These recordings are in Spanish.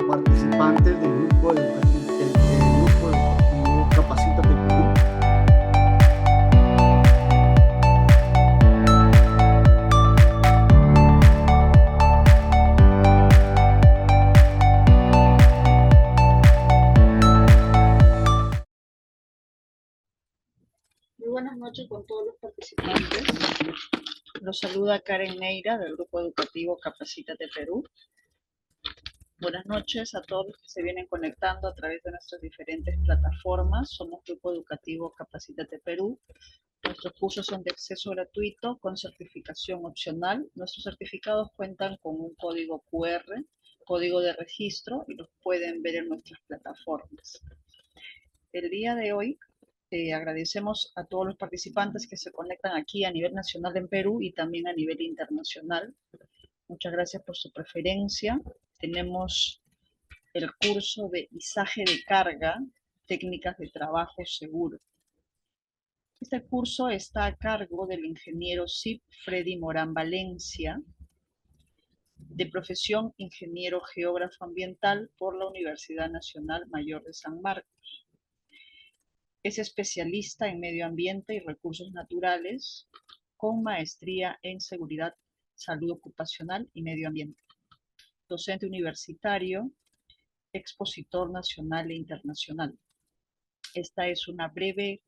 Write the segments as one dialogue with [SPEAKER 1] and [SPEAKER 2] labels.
[SPEAKER 1] participantes del grupo educativo Capacítate Perú.
[SPEAKER 2] Muy buenas noches con todos los participantes. Los saluda Karen Neira del Grupo Educativo Capacítate Perú. Buenas noches a todos los que se vienen conectando a través de nuestras diferentes plataformas. Somos Grupo Educativo Capacítate Perú. Nuestros cursos son de acceso gratuito con certificación opcional. Nuestros certificados cuentan con un código QR, código de registro, y los pueden ver en nuestras plataformas. El día de hoy agradecemos a todos los participantes que se conectan aquí a nivel nacional en Perú y también a nivel internacional. Muchas gracias por su preferencia. Tenemos el curso de izaje de carga, técnicas de trabajo seguro. Este curso está a cargo del ingeniero SIP Freddy Morán Valencia, de profesión ingeniero geógrafo ambiental por la Universidad Nacional Mayor de San Marcos. Es especialista en medio ambiente y recursos naturales, con maestría en seguridad, salud ocupacional y medio ambiente. Docente universitario, expositor nacional e internacional. Esta es un breve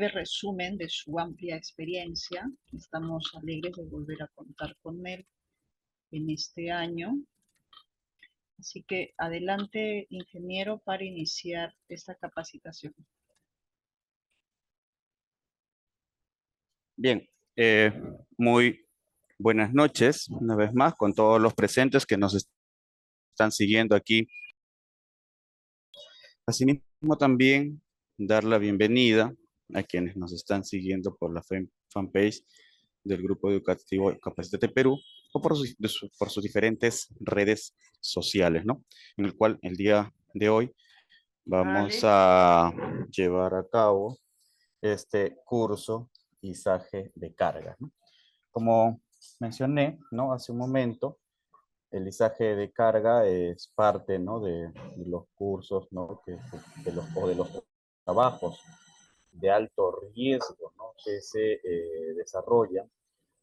[SPEAKER 2] resumen de su amplia experiencia. Estamos alegres de volver a contar con él en este año. Así que adelante, ingeniero, para iniciar esta capacitación.
[SPEAKER 3] Bien, muy buenas noches una vez más con todos los presentes que nos están siguiendo aquí. Asimismo también dar la bienvenida a quienes nos están siguiendo por la fanpage del Grupo Educativo Capacítate Perú o por sus diferentes redes sociales, ¿no? En el cual el día de hoy vamos a llevar a cabo este curso izaje de carga, ¿no? Como mencioné, ¿no? Hace un momento, el izaje de carga es parte, ¿no? de los cursos, ¿no? de los trabajos de alto riesgo, ¿no? Que se desarrollan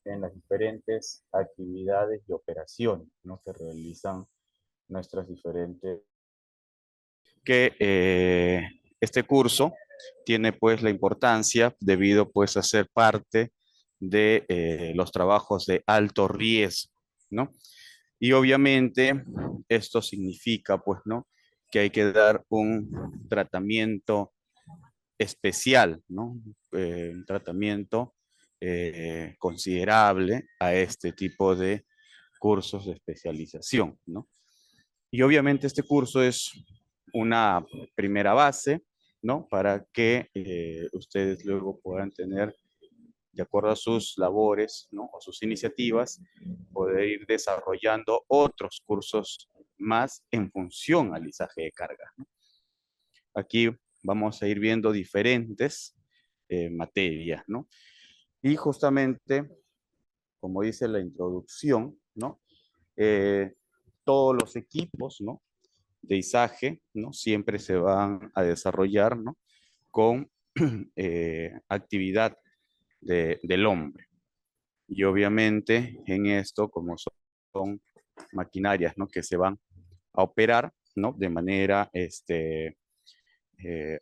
[SPEAKER 3] en las diferentes actividades y operaciones, ¿no? Que realizan nuestras diferentes. Este curso tiene pues la importancia debido pues a ser parte de los trabajos de alto riesgo, ¿no? Y obviamente esto significa pues, ¿no? Que hay que dar un tratamiento especial, ¿no? Un tratamiento considerable a este tipo de cursos de especialización, ¿no? Y obviamente este curso es una primera base, ¿no? Para que ustedes luego puedan tener, de acuerdo a sus labores, ¿no? O sus iniciativas, poder ir desarrollando otros cursos más en función al izaje de carga, ¿no? Aquí vamos a ir viendo diferentes materias, ¿no? Y justamente, como dice la introducción, ¿no? Todos los equipos, ¿no? De izaje, ¿no? Siempre se van a desarrollar, ¿no? Con actividad del hombre. Y obviamente en esto, como son maquinarias, ¿no? Que se van a operar, ¿no? De manera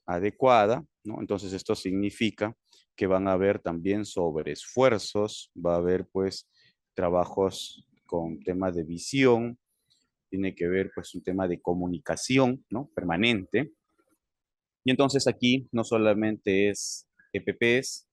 [SPEAKER 3] adecuada, ¿no? Entonces esto significa que van a haber también sobreesfuerzos, va a haber pues trabajos con temas de visión, tiene que ver pues un tema de comunicación, ¿no? Permanente. Y entonces aquí no solamente es EPPs,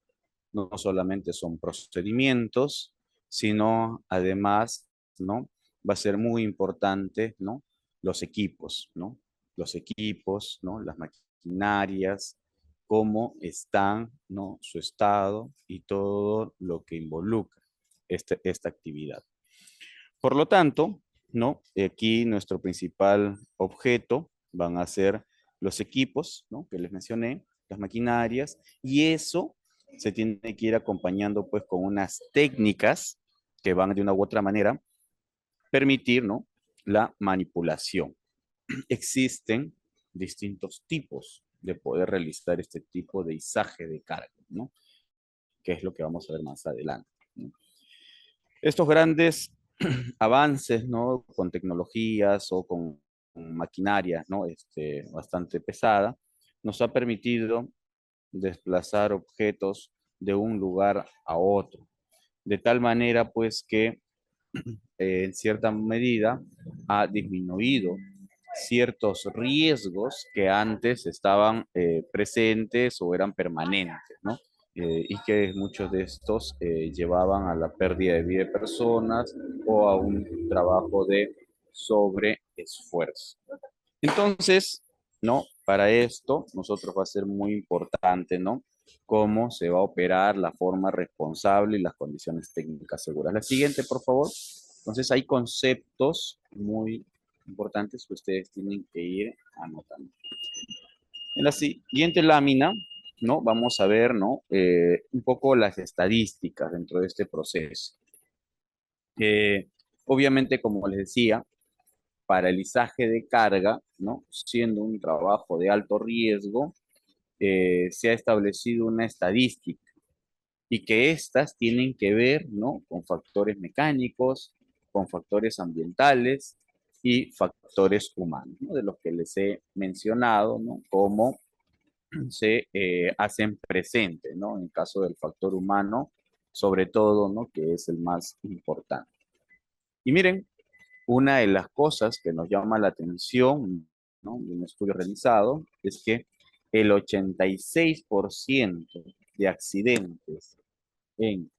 [SPEAKER 3] no solamente son procedimientos, sino además, ¿no? Va a ser muy importante, ¿no? Los equipos, ¿no? Los equipos, ¿no? Las maquinarias, cómo están, ¿no? Su estado y todo lo que involucra esta actividad. Por lo tanto, ¿no? Aquí nuestro principal objeto van a ser los equipos, ¿no? Que les mencioné, las maquinarias, y eso se tiene que ir acompañando pues con unas técnicas que van de una u otra manera permitir, ¿no? La manipulación, existen distintos tipos de poder realizar este tipo de izaje de carga, ¿no? Que es lo que vamos a ver más adelante, ¿no? Estos grandes avances, ¿no? Con tecnologías o con maquinaria, ¿no? Bastante pesada, nos ha permitido desplazar objetos de un lugar a otro, de tal manera pues que en cierta medida ha disminuido ciertos riesgos que antes estaban presentes o eran permanentes, ¿no? Y que muchos de estos llevaban a la pérdida de vida de personas o a un trabajo de sobreesfuerzo. Entonces, ¿no? Para esto, nosotros va a ser muy importante, ¿no? Cómo se va a operar, la forma responsable y las condiciones técnicas seguras. La siguiente, por favor. Entonces, hay conceptos muy importantes que ustedes tienen que ir anotando. En la siguiente lámina, ¿no? Vamos a ver, ¿no? Un poco las estadísticas dentro de este proceso. Obviamente, como les decía, para el izaje de carga, ¿no? Siendo un trabajo de alto riesgo, se ha establecido una estadística y que estas tienen que ver, ¿no? Con factores mecánicos, con factores ambientales y factores humanos, ¿no? De los que les he mencionado, ¿no? Cómo se hacen presente, ¿no? En el caso del factor humano, sobre todo, ¿no? Que es el más importante. Y miren, una de las cosas que nos llama la atención, ¿no? De un estudio realizado es que el 86% de accidentes en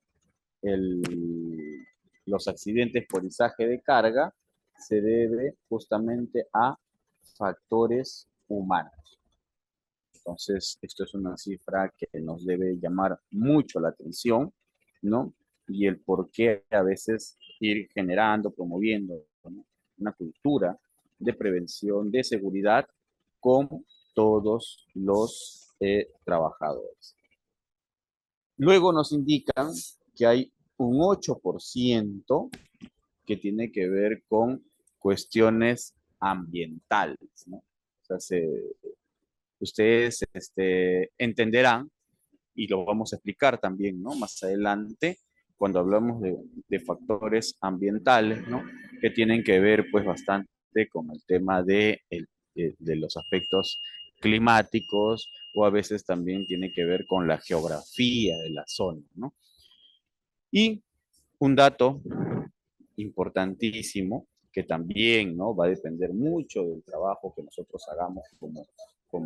[SPEAKER 3] los accidentes por izaje de carga se debe justamente a factores humanos. Entonces, esto es una cifra que nos debe llamar mucho la atención, ¿no? Y el por qué a veces ir generando, promoviendo, ¿no? Una cultura de prevención, de seguridad con todos los trabajadores. Luego nos indican que hay un 8% que tiene que ver con cuestiones ambientales, ¿no? O sea, ustedes entenderán, y lo vamos a explicar también, ¿no? Más adelante, cuando hablamos de factores ambientales, ¿no? Que tienen que ver, pues, bastante con el tema de los aspectos climáticos, o a veces también tiene que ver con la geografía de la zona, ¿no? Y un dato importantísimo, que también, ¿no? Va a depender mucho del trabajo que nosotros hagamos como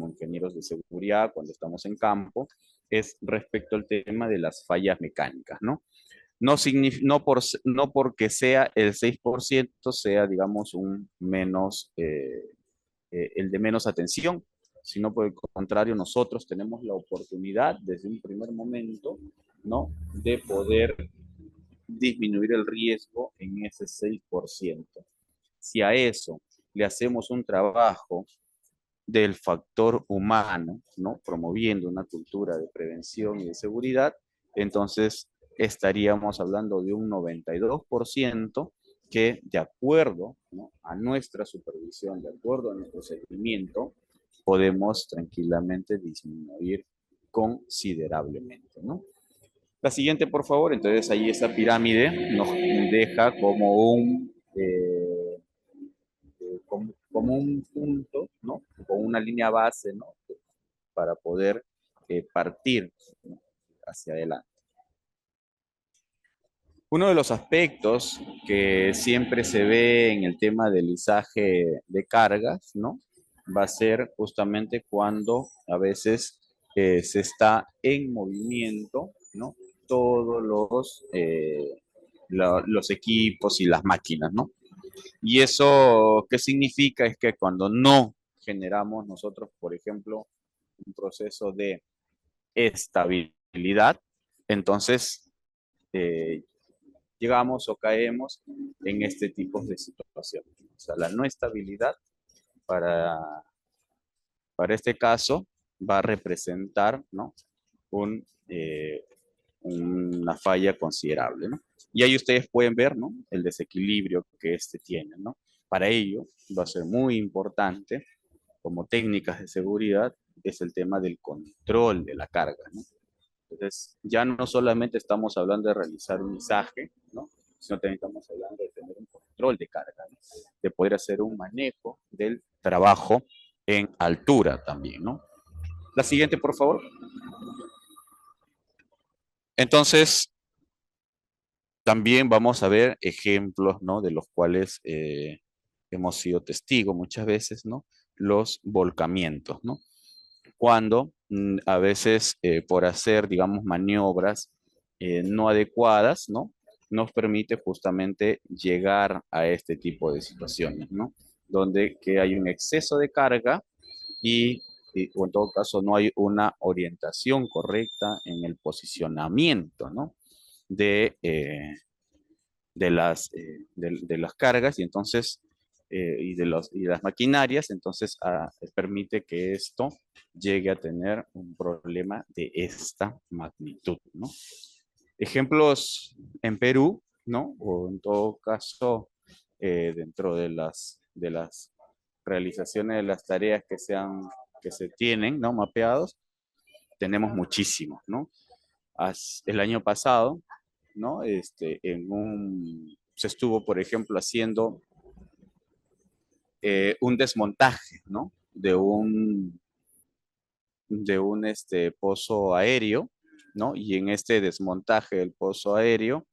[SPEAKER 3] ingenieros de seguridad cuando estamos en campo, es respecto al tema de las fallas mecánicas, ¿no? No porque sea el 6% sea, digamos, el de menos atención, sino por el contrario, nosotros tenemos la oportunidad desde un primer momento, ¿no? De poder disminuir el riesgo en ese 6%. Si a eso le hacemos un trabajo del factor humano, ¿no? Promoviendo una cultura de prevención y de seguridad, entonces estaríamos hablando de un 92% que de acuerdo, ¿no? A nuestra supervisión, de acuerdo a nuestro seguimiento, podemos tranquilamente disminuir considerablemente, ¿no? La siguiente, por favor. Entonces ahí esa pirámide nos deja como un punto, ¿no? Con una línea base, ¿no? Para poder partir, ¿no? Hacia adelante. Uno de los aspectos que siempre se ve en el tema del izaje de cargas, ¿no? Va a ser justamente cuando a veces se está en movimiento, ¿no? Todos los equipos y las máquinas, ¿no? Y eso, ¿qué significa? Es que cuando no generamos nosotros, por ejemplo, un proceso de estabilidad, entonces eh, llegamos o caemos en este tipo de situaciones. O sea, la no estabilidad para, para este caso va a representar, ¿no? un una falla considerable, ¿no? Y ahí ustedes pueden ver, ¿no? El desequilibrio que este tiene, ¿no? Para ello va a ser muy importante, como técnicas de seguridad, es el tema del control de la carga, ¿no? Entonces, ya no solamente estamos hablando de realizar un izaje, ¿no? Sino también estamos hablando de tener un control de carga, ¿no? De poder hacer un manejo del trabajo en altura también, ¿no? La siguiente, por favor. Entonces, también vamos a ver ejemplos, ¿no? De los cuales hemos sido testigos muchas veces, ¿no? Los volcamientos, ¿no? Cuando a veces por hacer, digamos, maniobras no adecuadas, ¿no? Nos permite justamente llegar a este tipo de situaciones, ¿no? Donde que hay un exceso de carga o en todo caso no hay una orientación correcta en el posicionamiento, ¿no? De, de las cargas y entonces y las maquinarias, entonces permite que esto llegue a tener un problema de esta magnitud, ¿no? Ejemplos en Perú, ¿no? O en todo caso, dentro de las realizaciones de las tareas que se tienen, ¿no? Mapeados, tenemos muchísimos, ¿no? El año pasado, ¿no? Se estuvo, por ejemplo, haciendo un desmontaje, ¿no? De un pozo aéreo, ¿no? Y en este desmontaje del pozo aéreo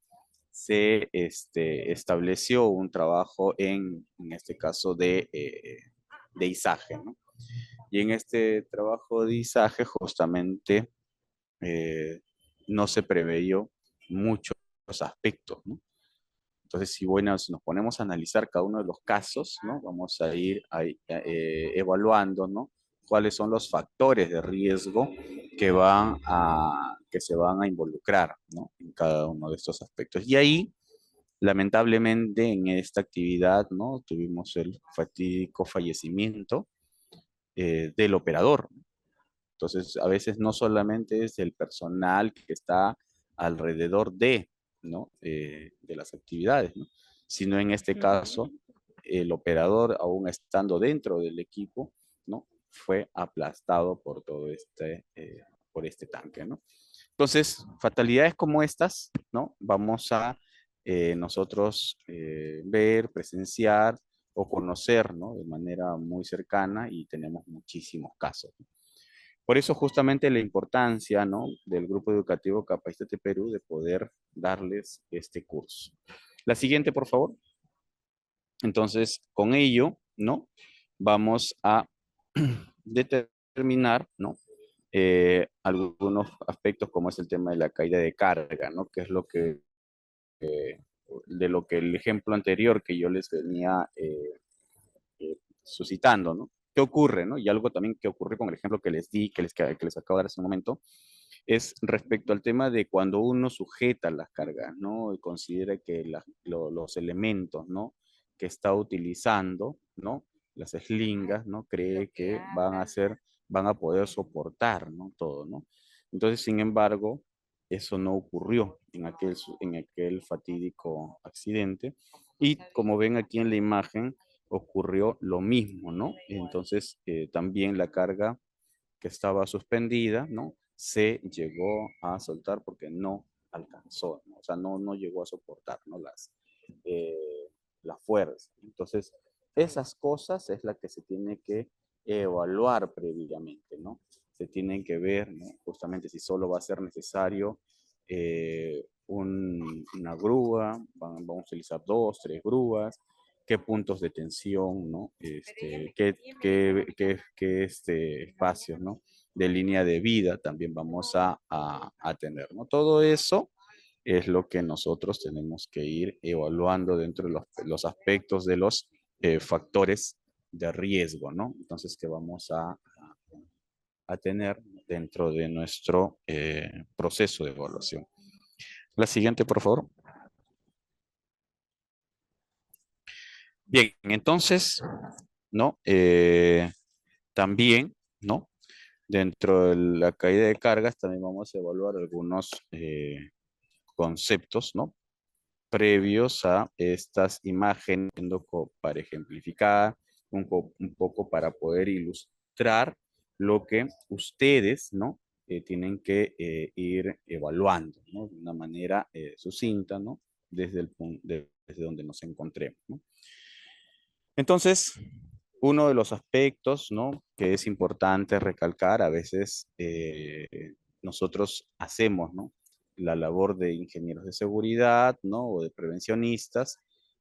[SPEAKER 3] se estableció un trabajo en este caso de izaje, ¿no? Y en este trabajo de izaje justamente eh, no se preveyó muchos aspectos, ¿no? Entonces, si nos ponemos a analizar cada uno de los casos, ¿no? Vamos a ir evaluando, ¿no? Cuáles son los factores de riesgo que se van a involucrar, ¿no? En cada uno de estos aspectos. Y ahí, lamentablemente, en esta actividad, ¿no? Tuvimos el fatídico fallecimiento del operador. Entonces, a veces no solamente es el personal que está alrededor ¿no? De las actividades, ¿no? Sino en este caso, el operador, aún estando dentro del equipo, ¿no? Fue aplastado por por este tanque, ¿no? Entonces, fatalidades como estas, ¿no? Vamos a nosotros ver, presenciar o conocer, ¿no? De manera muy cercana y tenemos muchísimos casos. Por eso justamente la importancia, ¿no? Del Grupo Educativo Capacítate Perú de poder darles este curso. La siguiente, por favor. Entonces, con ello, ¿no? Vamos a determinar, ¿no? Algunos aspectos como es el tema de la caída de carga, ¿no? Que es de lo que el ejemplo anterior que yo les venía suscitando, ¿no? ¿Qué ocurre, no? Y algo también que ocurre con el ejemplo que les di, que les acabo de dar hace un momento, es respecto al tema de cuando uno sujeta las cargas, ¿no? Y considera que los elementos, ¿no? Que está utilizando, ¿no? Las eslingas, ¿no? Cree que van a poder soportar, ¿no? Todo, ¿no? Entonces, sin embargo, eso no ocurrió en aquel fatídico accidente. Y como ven aquí en la imagen, ocurrió lo mismo, ¿no? Entonces, también la carga que estaba suspendida, ¿no? Se llegó a soltar porque no alcanzó, ¿no? O sea, no llegó a soportar, ¿no? La fuerza. Entonces, esas cosas es la que se tiene que evaluar previamente, ¿no? Se tienen que ver, ¿no? Justamente si solo va a ser necesario una grúa, vamos a utilizar 2, 3 grúas, qué puntos de tensión, ¿no? Qué espacios, ¿no? De línea de vida también vamos a tener, ¿no? Todo eso es lo que nosotros tenemos que ir evaluando dentro de los aspectos de los factores de riesgo, ¿no? Entonces, que vamos a tener dentro de nuestro proceso de evaluación. La siguiente, por favor. Bien, entonces, ¿no? También, ¿no? Dentro de la caída de cargas también vamos a evaluar algunos conceptos, ¿no? Previos a estas imágenes, para ejemplificar, un poco para poder ilustrar lo que ustedes, ¿no? Tienen que ir evaluando, ¿no? De una manera sucinta, ¿no? Desde donde nos encontremos, ¿no? Entonces, uno de los aspectos, ¿no? Que es importante recalcar, a veces nosotros hacemos, ¿no? La labor de ingenieros de seguridad, ¿no? O de prevencionistas,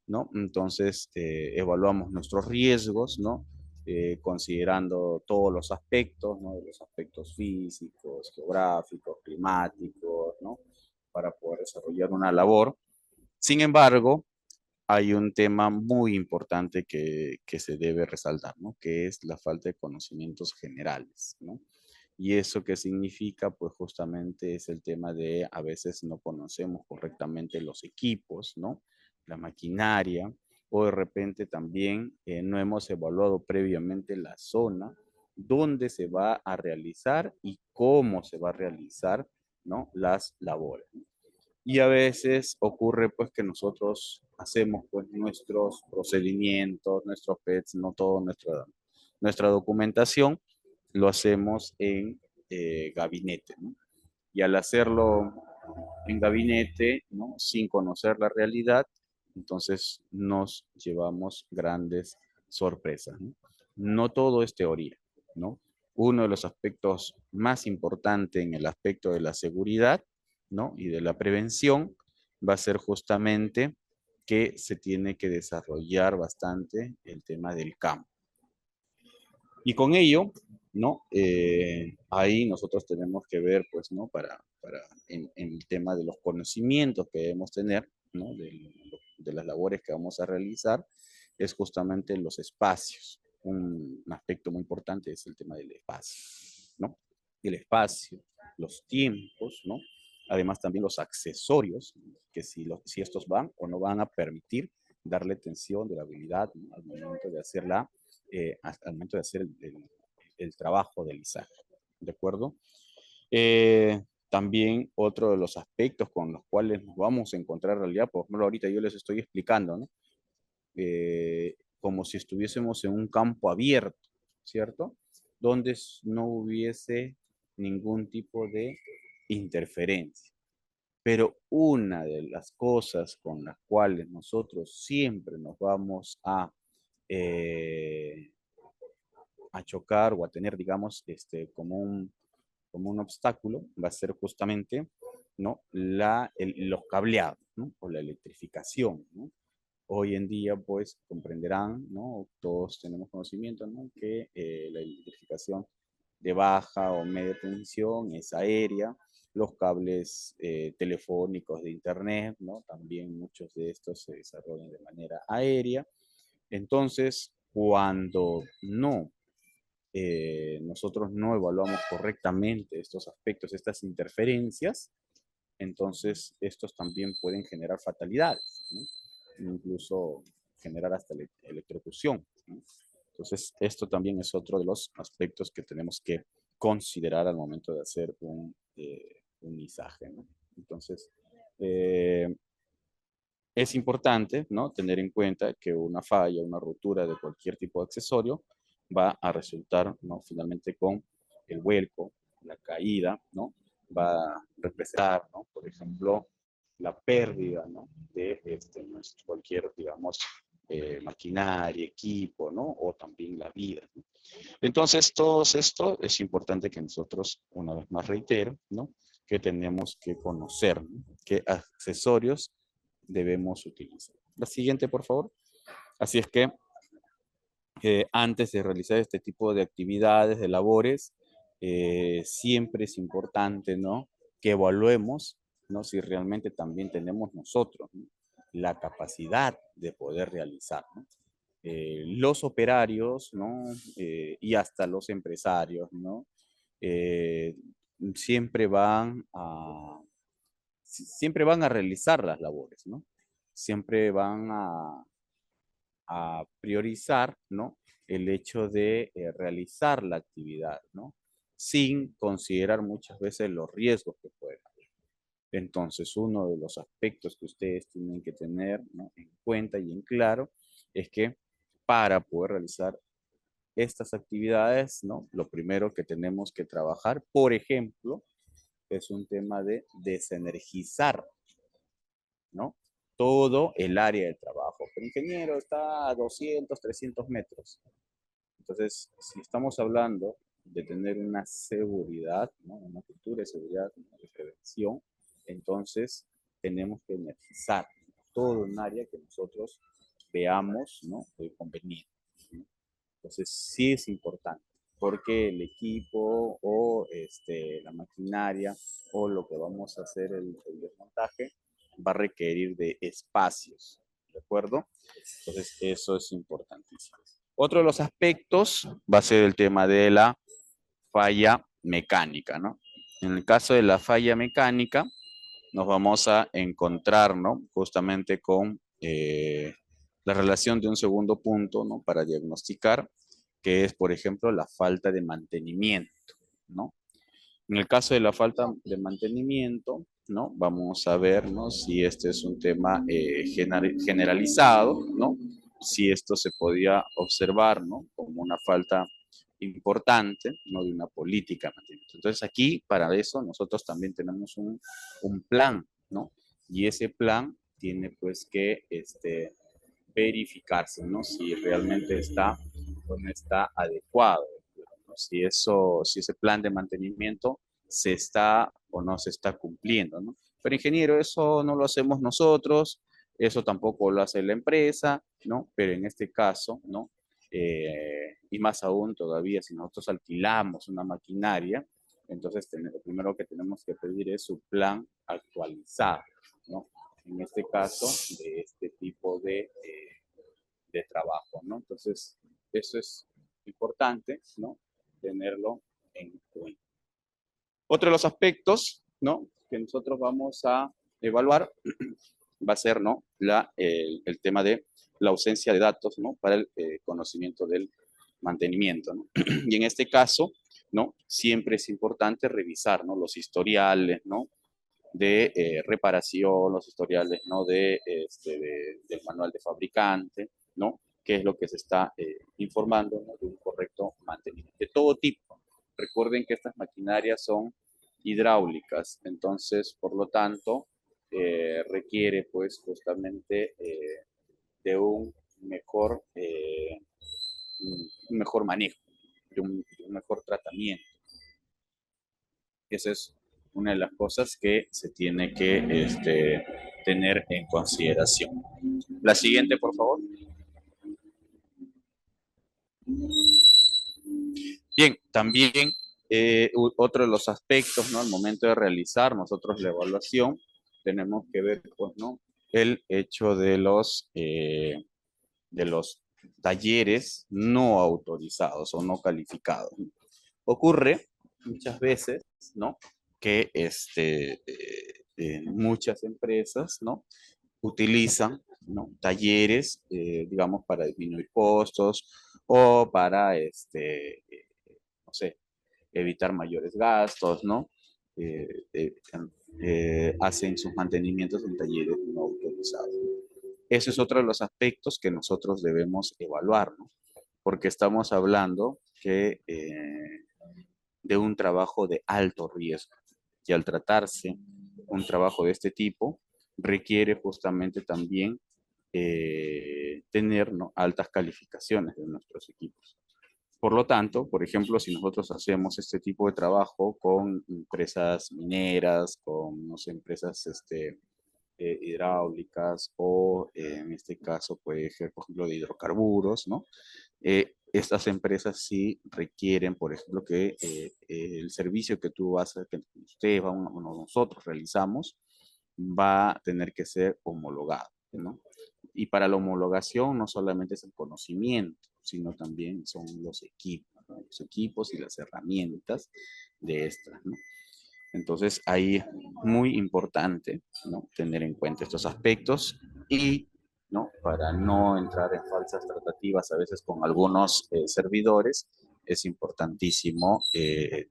[SPEAKER 3] ¿no? Entonces, evaluamos nuestros riesgos, ¿no? Considerando todos los aspectos, ¿no? Los aspectos físicos, geográficos, climáticos, ¿no? Para poder desarrollar una labor. Sin embargo, hay un tema muy importante que se debe resaltar, ¿no? Que es la falta de conocimientos generales, ¿no? ¿Y eso qué significa? Pues justamente es el tema de a veces no conocemos correctamente los equipos, ¿no? La maquinaria, o de repente también no hemos evaluado previamente la zona donde se va a realizar y cómo se va a realizar, ¿no? Las labores. Y a veces ocurre pues que nosotros hacemos pues nuestros procedimientos, nuestros PETs, no todo nuestra documentación, lo hacemos en gabinete, ¿no? Y al hacerlo en gabinete, ¿no? Sin conocer la realidad, entonces nos llevamos grandes sorpresas, ¿no? No todo es teoría, ¿no? Uno de los aspectos más importantes en el aspecto de la seguridad, ¿no? Y de la prevención va a ser justamente que se tiene que desarrollar bastante el tema del campo. Y con ello, ¿no? Ahí nosotros tenemos que ver, pues, ¿no? En el tema de los conocimientos que debemos tener, ¿no? De las labores que vamos a realizar, es justamente los espacios. Un aspecto muy importante es el tema del espacio, ¿no? El espacio, los tiempos, ¿no? Además también los accesorios, que si estos van o no van a permitir darle tensión, durabilidad, ¿no? Al momento de hacerla al momento de hacer el trabajo del lisaje. ¿De acuerdo? También otro de los aspectos con los cuales nos vamos a encontrar en realidad, por ejemplo, ahorita yo les estoy explicando, ¿no? Como si estuviésemos en un campo abierto, ¿cierto? Donde no hubiese ningún tipo de interferencia. Pero una de las cosas con las cuales nosotros siempre nos vamos eh, a chocar o a tener, digamos, como un obstáculo, va a ser justamente, ¿no? Los cableados, ¿no? O la electrificación, ¿no? Hoy en día, pues, comprenderán, ¿no? Todos tenemos conocimiento, ¿no? Que la electrificación de baja o media tensión es aérea, los cables telefónicos de internet, ¿no? También muchos de estos se desarrollan de manera aérea. Entonces, cuando nosotros no evaluamos correctamente estos aspectos, estas interferencias, entonces estos también pueden generar fatalidades, ¿no? Incluso generar hasta electrocución, ¿no? Entonces, esto también es otro de los aspectos que tenemos que considerar al momento de hacer un izaje, ¿no? Entonces, eh, es importante, ¿no? Tener en cuenta que una falla, una rotura de cualquier tipo de accesorio va a resultar, ¿no? Finalmente con el vuelco, la caída, ¿no? Va a representar, ¿no? Por ejemplo, la pérdida, ¿no? De cualquier, digamos, maquinaria, equipo, ¿no? O también la vida, ¿no? Entonces, todo esto es importante que nosotros, una vez más reitero, ¿no? Que tenemos que conocer, ¿no? Qué accesorios debemos utilizar. La siguiente, por favor. Así es que antes de realizar este tipo de actividades, de labores, siempre es importante, ¿no? Que evaluemos, ¿no? Si realmente también tenemos nosotros, ¿no? La capacidad de poder realizar, ¿no? Los operarios, ¿no? Y hasta los empresarios, ¿no? Eh, siempre siempre van a realizar las labores, ¿no? Siempre van a priorizar, ¿no? El hecho de realizar la actividad, ¿no? sin considerar muchas veces los riesgos que pueden haber. Entonces, uno de los aspectos que ustedes tienen que tener, ¿no?, en cuenta y en claro es que para poder realizar estas actividades, ¿no?, lo primero que tenemos que trabajar, por ejemplo, es un tema de desenergizar, ¿no?, todo el área de trabajo. El ingeniero está a 200, 300 metros. Entonces, si estamos hablando de tener una seguridad, ¿no?, una cultura de seguridad, de prevención, entonces tenemos que energizar todo un área que nosotros veamos, ¿no?, conveniente, ¿no? Entonces, sí es importante, porque el equipo o la maquinaria o lo que vamos a hacer el desmontaje va a requerir de espacios, ¿de acuerdo? Entonces, eso es importantísimo. Otro de los aspectos va a ser el tema de la falla mecánica, ¿no? En el caso de la falla mecánica, nos vamos a encontrar, ¿no?, justamente con la relación de un segundo punto, ¿no?, para diagnosticar, que es, por ejemplo, la falta de mantenimiento, ¿no? En el caso de la falta de mantenimiento, ¿no?, vamos a ver, ¿no?, si este es un tema generalizado, ¿no?, si esto se podía observar, ¿no?, como una falta importante, ¿no?, de una política de mantenimiento. Entonces aquí, para eso, nosotros también tenemos un plan, ¿no? Y ese plan tiene pues que verificarse, ¿no?, si realmente está o no está adecuado, ¿no? Si ese plan de mantenimiento se está o no se está cumpliendo, ¿no? Pero ingeniero, eso no lo hacemos nosotros, eso tampoco lo hace la empresa, ¿no? Pero en este caso, ¿no? Y más aún todavía si nosotros alquilamos una maquinaria, entonces lo primero que tenemos que pedir es su plan actualizado, ¿no? En este caso, de este tipo de trabajo, ¿no? Entonces, eso es importante, ¿no?, tenerlo en cuenta. Otro de los aspectos, ¿no?, que nosotros vamos a evaluar va a ser, ¿no?, el tema de la ausencia de datos, ¿no?, para el conocimiento del mantenimiento, ¿no? Y en este caso, ¿no?, siempre es importante revisar, ¿no?, los historiales, ¿no?, de reparación, los historiales, ¿no?, del manual de fabricante, ¿no?, qué es lo que se está informando, ¿no?, de un correcto mantenimiento. De todo tipo. Recuerden que estas maquinarias son hidráulicas, entonces, por lo tanto, requiere, pues, justamente de un mejor manejo, de un mejor tratamiento. Esa es una de las cosas que se tiene que tener en consideración. La siguiente, por favor. Bien, también otro de los aspectos, ¿no?, al momento de realizar nosotros la evaluación, tenemos que ver, pues, ¿no?, el hecho de los talleres no autorizados o no calificados. Ocurre muchas veces, ¿no?, que muchas empresas, ¿no?, utilizan, ¿no?, talleres, digamos, para disminuir costos o para, no sé, evitar mayores gastos, ¿no? Hacen sus mantenimientos en talleres no autorizados. Ese es otro de los aspectos que nosotros debemos evaluar, ¿no? Porque estamos hablando de un trabajo de alto riesgo. Y al tratarse un trabajo de este tipo, requiere justamente también tener, ¿no?, altas calificaciones de nuestros equipos. Por lo tanto, por ejemplo, si nosotros hacemos este tipo de trabajo con empresas mineras, con, no sé, empresas hidráulicas o en este caso puede ser, por ejemplo, de hidrocarburos, ¿no? Estas empresas sí requieren, por ejemplo, que el servicio que que ustedes o nosotros realizamos va a tener que ser homologado, ¿no? Y para la homologación no solamente es el conocimiento, sino también son los equipos, ¿no?, los equipos y las herramientas de estas, ¿no? Entonces, ahí es muy importante, ¿no?, tener en cuenta estos aspectos y, ¿no?, para no entrar en falsas tratativas a veces con algunos servidores es importantísimo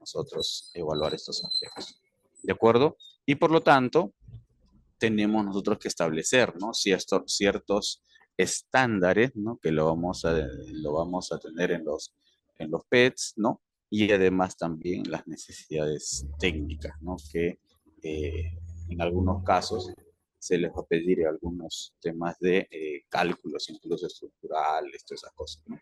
[SPEAKER 3] nosotros evaluar estos aspectos. ¿De acuerdo? Y por lo tanto, tenemos nosotros que establecer, ¿no? Ciertos estándares, ¿no? Que lo vamos a tener en los PETs, ¿no? Y además también las necesidades técnicas, ¿no? Que en algunos casos se les va a pedir algunos temas de cálculos, incluso estructurales, todas esas cosas, ¿no?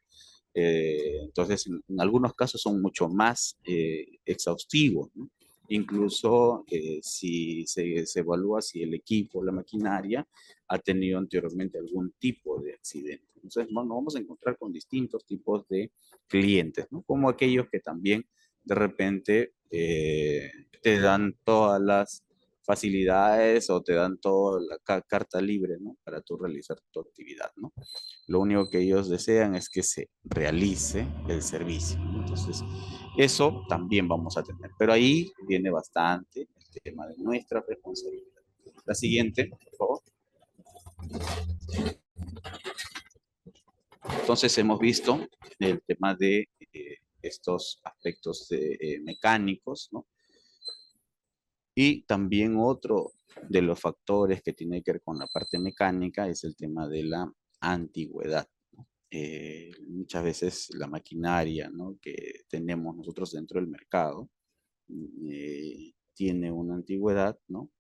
[SPEAKER 3] Entonces, en algunos casos son mucho más exhaustivos, ¿no? Incluso si se evalúa si el equipo, la maquinaria, ha tenido anteriormente algún tipo de accidente. Entonces, nos vamos a encontrar con distintos tipos de clientes, ¿no? Como aquellos que también de repente te dan todas las facilidades o te dan toda la carta libre, ¿no? Para tú realizar tu actividad, ¿no? Lo único que ellos desean es que se realice el servicio, ¿no? Entonces, eso también vamos a tener. Pero ahí viene bastante el tema de nuestra responsabilidad. La siguiente, por favor. Entonces, hemos visto el tema de estos aspectos mecánicos, ¿no? Y también otro de los factores que tiene que ver con la parte mecánica es el tema de la antigüedad. Muchas veces la maquinaria, ¿no? Que tenemos nosotros dentro del mercado tiene una antigüedad, ¿no?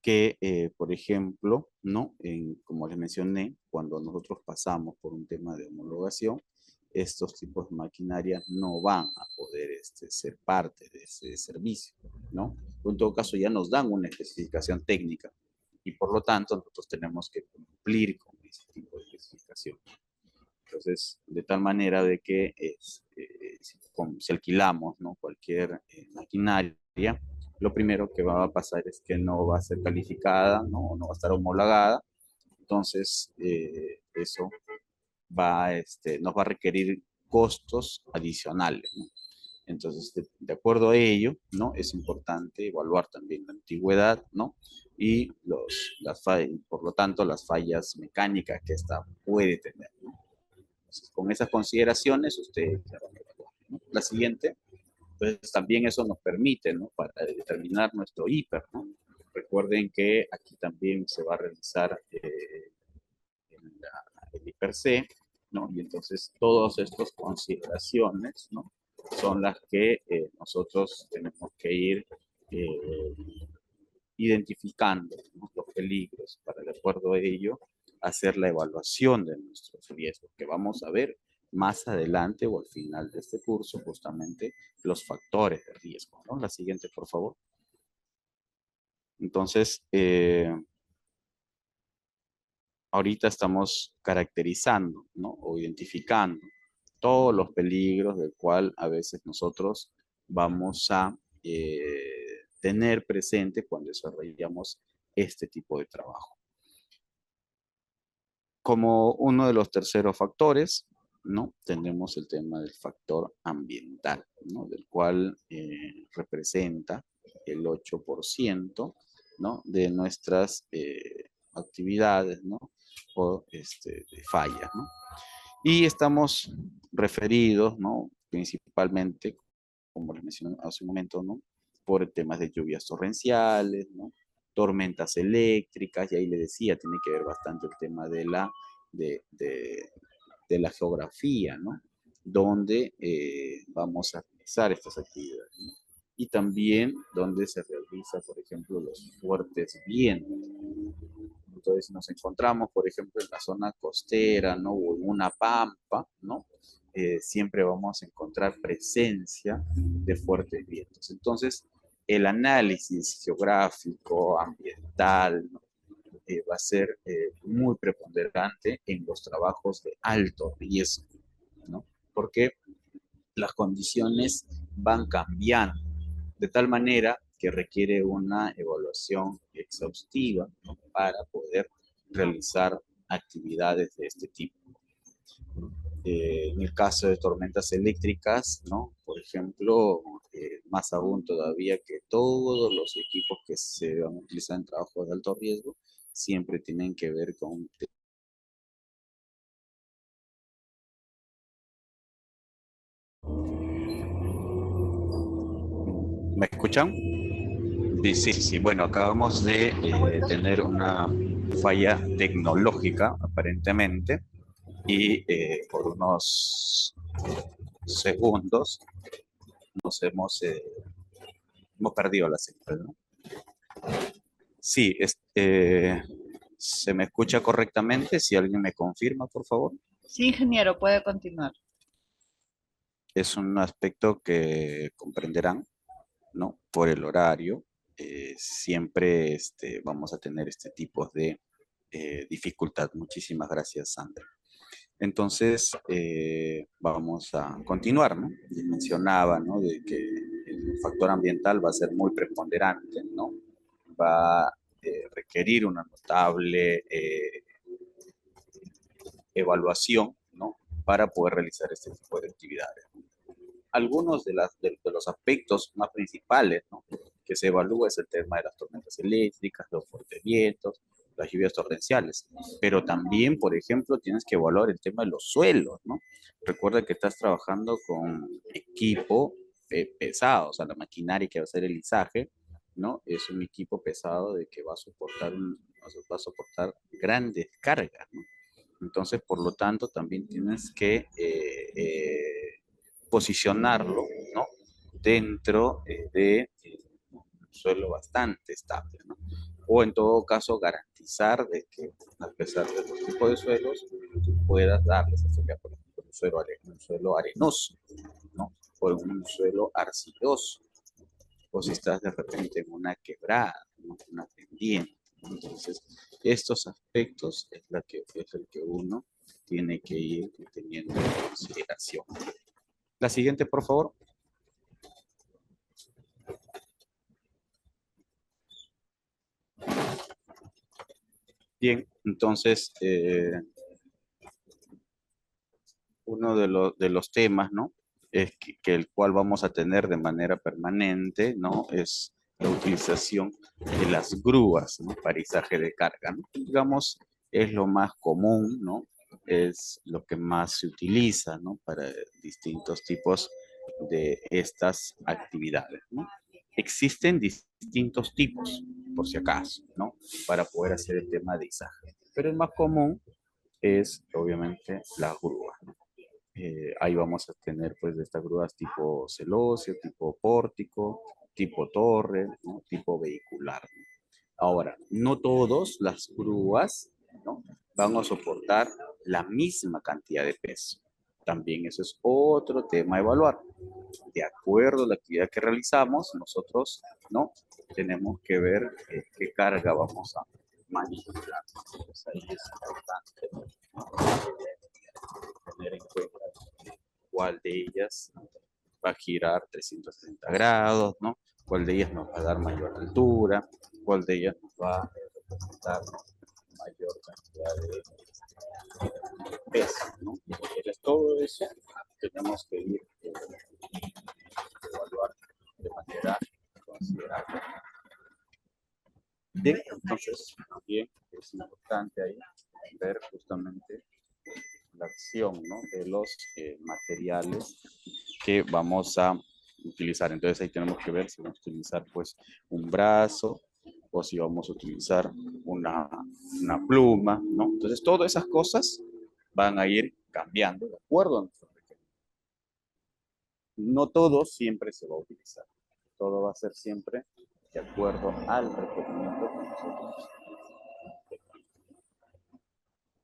[SPEAKER 3] Que, por ejemplo, ¿no? Como les mencioné, cuando nosotros pasamos por un tema de homologación, estos tipos de maquinaria no van a poder ser parte de ese servicio, ¿no? O en todo caso ya nos dan una especificación técnica y por lo tanto nosotros tenemos que cumplir con ese tipo de especificación. Entonces, de tal manera de que si alquilamos, ¿no? Cualquier maquinaria, lo primero que va a pasar es que no va a ser calificada, no va a estar homologada. Entonces, eso nos va a requerir costos adicionales, ¿no? Entonces, de acuerdo a ello, ¿no? Es importante evaluar también la antigüedad, ¿no? Y por lo tanto, las fallas mecánicas que esta puede tener, ¿no? Entonces, con esas consideraciones, usted ya va a evaluar, ¿no? La siguiente, pues también eso nos permite, ¿no? Para determinar nuestro hiper, ¿no? Recuerden que aquí también se va a realizar el hiper C, ¿no? Y entonces todas estas consideraciones, ¿no? Son las que nosotros tenemos que ir eh, identificando, ¿no? Los peligros para, de acuerdo a ello, hacer la evaluación de nuestros riesgos, que vamos a ver más adelante o al final de este curso, justamente los factores de riesgo, ¿no? La siguiente, por favor. Entonces, ahorita estamos caracterizando, ¿no? O identificando todos los peligros del cual a veces nosotros vamos a tener presente cuando desarrollamos este tipo de trabajo. Como uno de los terceros factores, ¿no? Tenemos el tema del factor ambiental, ¿no? Del cual representa el 8%, ¿no? De nuestras actividades, ¿no? O de fallas, ¿no? Y estamos referidos, ¿no? Principalmente, como les mencioné hace un momento, ¿no? Por temas de lluvias torrenciales, ¿no? Tormentas eléctricas, y ahí le decía, tiene que ver bastante el tema de la geografía, ¿no? Donde vamos a realizar estas actividades, ¿no? Y también donde se realiza, por ejemplo, los fuertes vientos. Entonces nos encontramos, por ejemplo, en la zona costera, ¿no? O en una pampa, ¿no? Siempre vamos a encontrar presencia de fuertes vientos. Entonces, el análisis geográfico, ambiental, ¿no? Va a ser muy preponderante en los trabajos de alto riesgo, ¿no? Porque las condiciones van cambiando de tal manera que requiere una evaluación exhaustiva, ¿no? Para poder realizar actividades de este tipo. En el caso de tormentas eléctricas, ¿no? Por ejemplo, más aún todavía que todos los equipos que se van a utilizar en trabajos de alto riesgo, siempre tienen que ver con escuchan? Sí, sí, sí. Bueno, acabamos de tener una falla tecnológica, aparentemente, y por unos segundos nos hemos perdido la señal, ¿no? Sí, ¿se me escucha correctamente? Si alguien me confirma, por favor.
[SPEAKER 2] Sí, ingeniero, puede continuar.
[SPEAKER 3] Es un aspecto que comprenderán, ¿no? Por el horario, siempre vamos a tener este tipo de dificultad. Muchísimas gracias, Sandra. Entonces, vamos a continuar, ¿no? Y mencionaba, ¿no? De que el factor ambiental va a ser muy preponderante, ¿no? Va a requerir una notable evaluación, ¿no? Para poder realizar este tipo de actividades. Algunos de los aspectos más principales, ¿no? Que se evalúa es el tema de las tormentas eléctricas, los fuertes vientos, las lluvias torrenciales, pero también, por ejemplo, tienes que evaluar el tema de los suelos, ¿no? Recuerda que estás trabajando con equipo pesado, o sea, la maquinaria que va a hacer el izaje, ¿no? Es un equipo pesado de que va a soportar, va a soportar grandes cargas, ¿no? Entonces, por lo tanto, también tienes que posicionarlo, ¿no? Dentro de un suelo bastante estable, ¿no? O en todo caso garantizar de que a pesar de los tipos de suelos, tú puedas darles, por ejemplo, un suelo arenoso, ¿no? O un suelo arcilloso, o si estás de repente en una quebrada, ¿no? Una pendiente. Entonces, estos aspectos es el que uno tiene que ir teniendo en consideración. La siguiente, por favor. Bien, entonces, uno de los temas, ¿no? Es que el cual vamos a tener de manera permanente, ¿no? Es la utilización de las grúas, ¿no? Para izaje de carga, ¿no? Digamos, es lo más común, ¿no? Es lo que más se utiliza, ¿no? Para distintos tipos de estas actividades, ¿no? Existen distintos tipos, por si acaso, ¿no? Para poder hacer el tema de izaje. Pero el más común es, obviamente, la grúa, ¿no? Ahí vamos a tener pues de estas grúas tipo celosio, tipo pórtico, tipo torre, ¿no? Tipo vehicular, ¿no? Ahora, no todas las grúas, ¿no? Van a soportar la misma cantidad de peso. También eso es otro tema a evaluar. De acuerdo a la actividad que realizamos, nosotros, ¿no? Tenemos que ver qué carga vamos a manipular. Entonces ahí es importante, ¿no? Tener en cuenta cuál de ellas va a girar 360 grados, ¿no? Cuál de ellas nos va a dar mayor altura, cuál de ellas nos va a representar mayor cantidad de peso, ¿no? Entonces, todo eso tenemos que ir evaluar de manera considerable. Bien, entonces también es importante ahí ver justamente la acción, ¿no? De los materiales que vamos a utilizar. Entonces ahí tenemos que ver si vamos a utilizar pues un brazo o si vamos a utilizar una pluma, ¿no? Entonces todas esas cosas van a ir cambiando de acuerdo a nuestro requerimiento. No todo siempre se va a utilizar. Todo va a ser siempre de acuerdo al requerimiento que nosotros tengamos.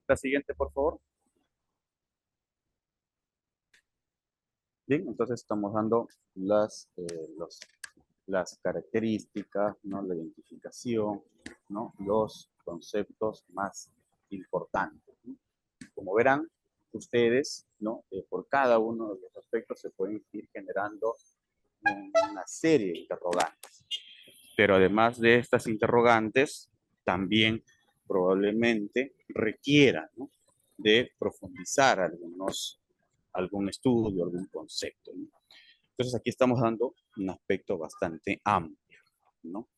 [SPEAKER 3] La siguiente, por favor. Bien, entonces estamos dando las características, ¿no? La identificación, ¿no? Los conceptos más importantes, ¿no? Como verán, ustedes, ¿no? Por cada uno de los aspectos se pueden ir generando una serie de interrogantes. Pero además de estas interrogantes, también probablemente requieran, ¿no? De profundizar algún estudio, algún concepto, ¿no? Entonces aquí estamos dando un aspecto bastante amplio, ¿no?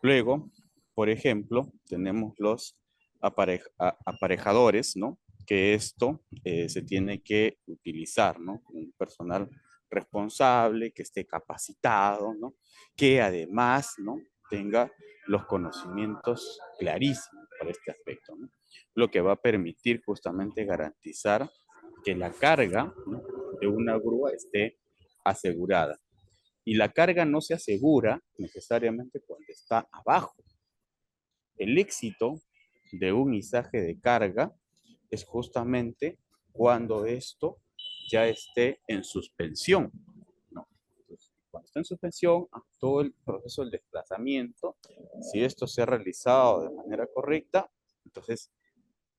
[SPEAKER 3] Luego, por ejemplo, tenemos los aparejadores, ¿no? Que esto se tiene que utilizar, ¿no? Un personal responsable, que esté capacitado, ¿no? Que además, ¿no? Tenga los conocimientos clarísimos para este aspecto, ¿no? Lo que va a permitir justamente garantizar que la carga, ¿no? de una grúa esté asegurada. Y la carga no se asegura necesariamente cuando está abajo. El éxito de un izaje de carga es justamente cuando esto ya esté en suspensión, ¿no? Entonces, cuando está en suspensión, todo el proceso del desplazamiento, si esto se ha realizado de manera correcta, entonces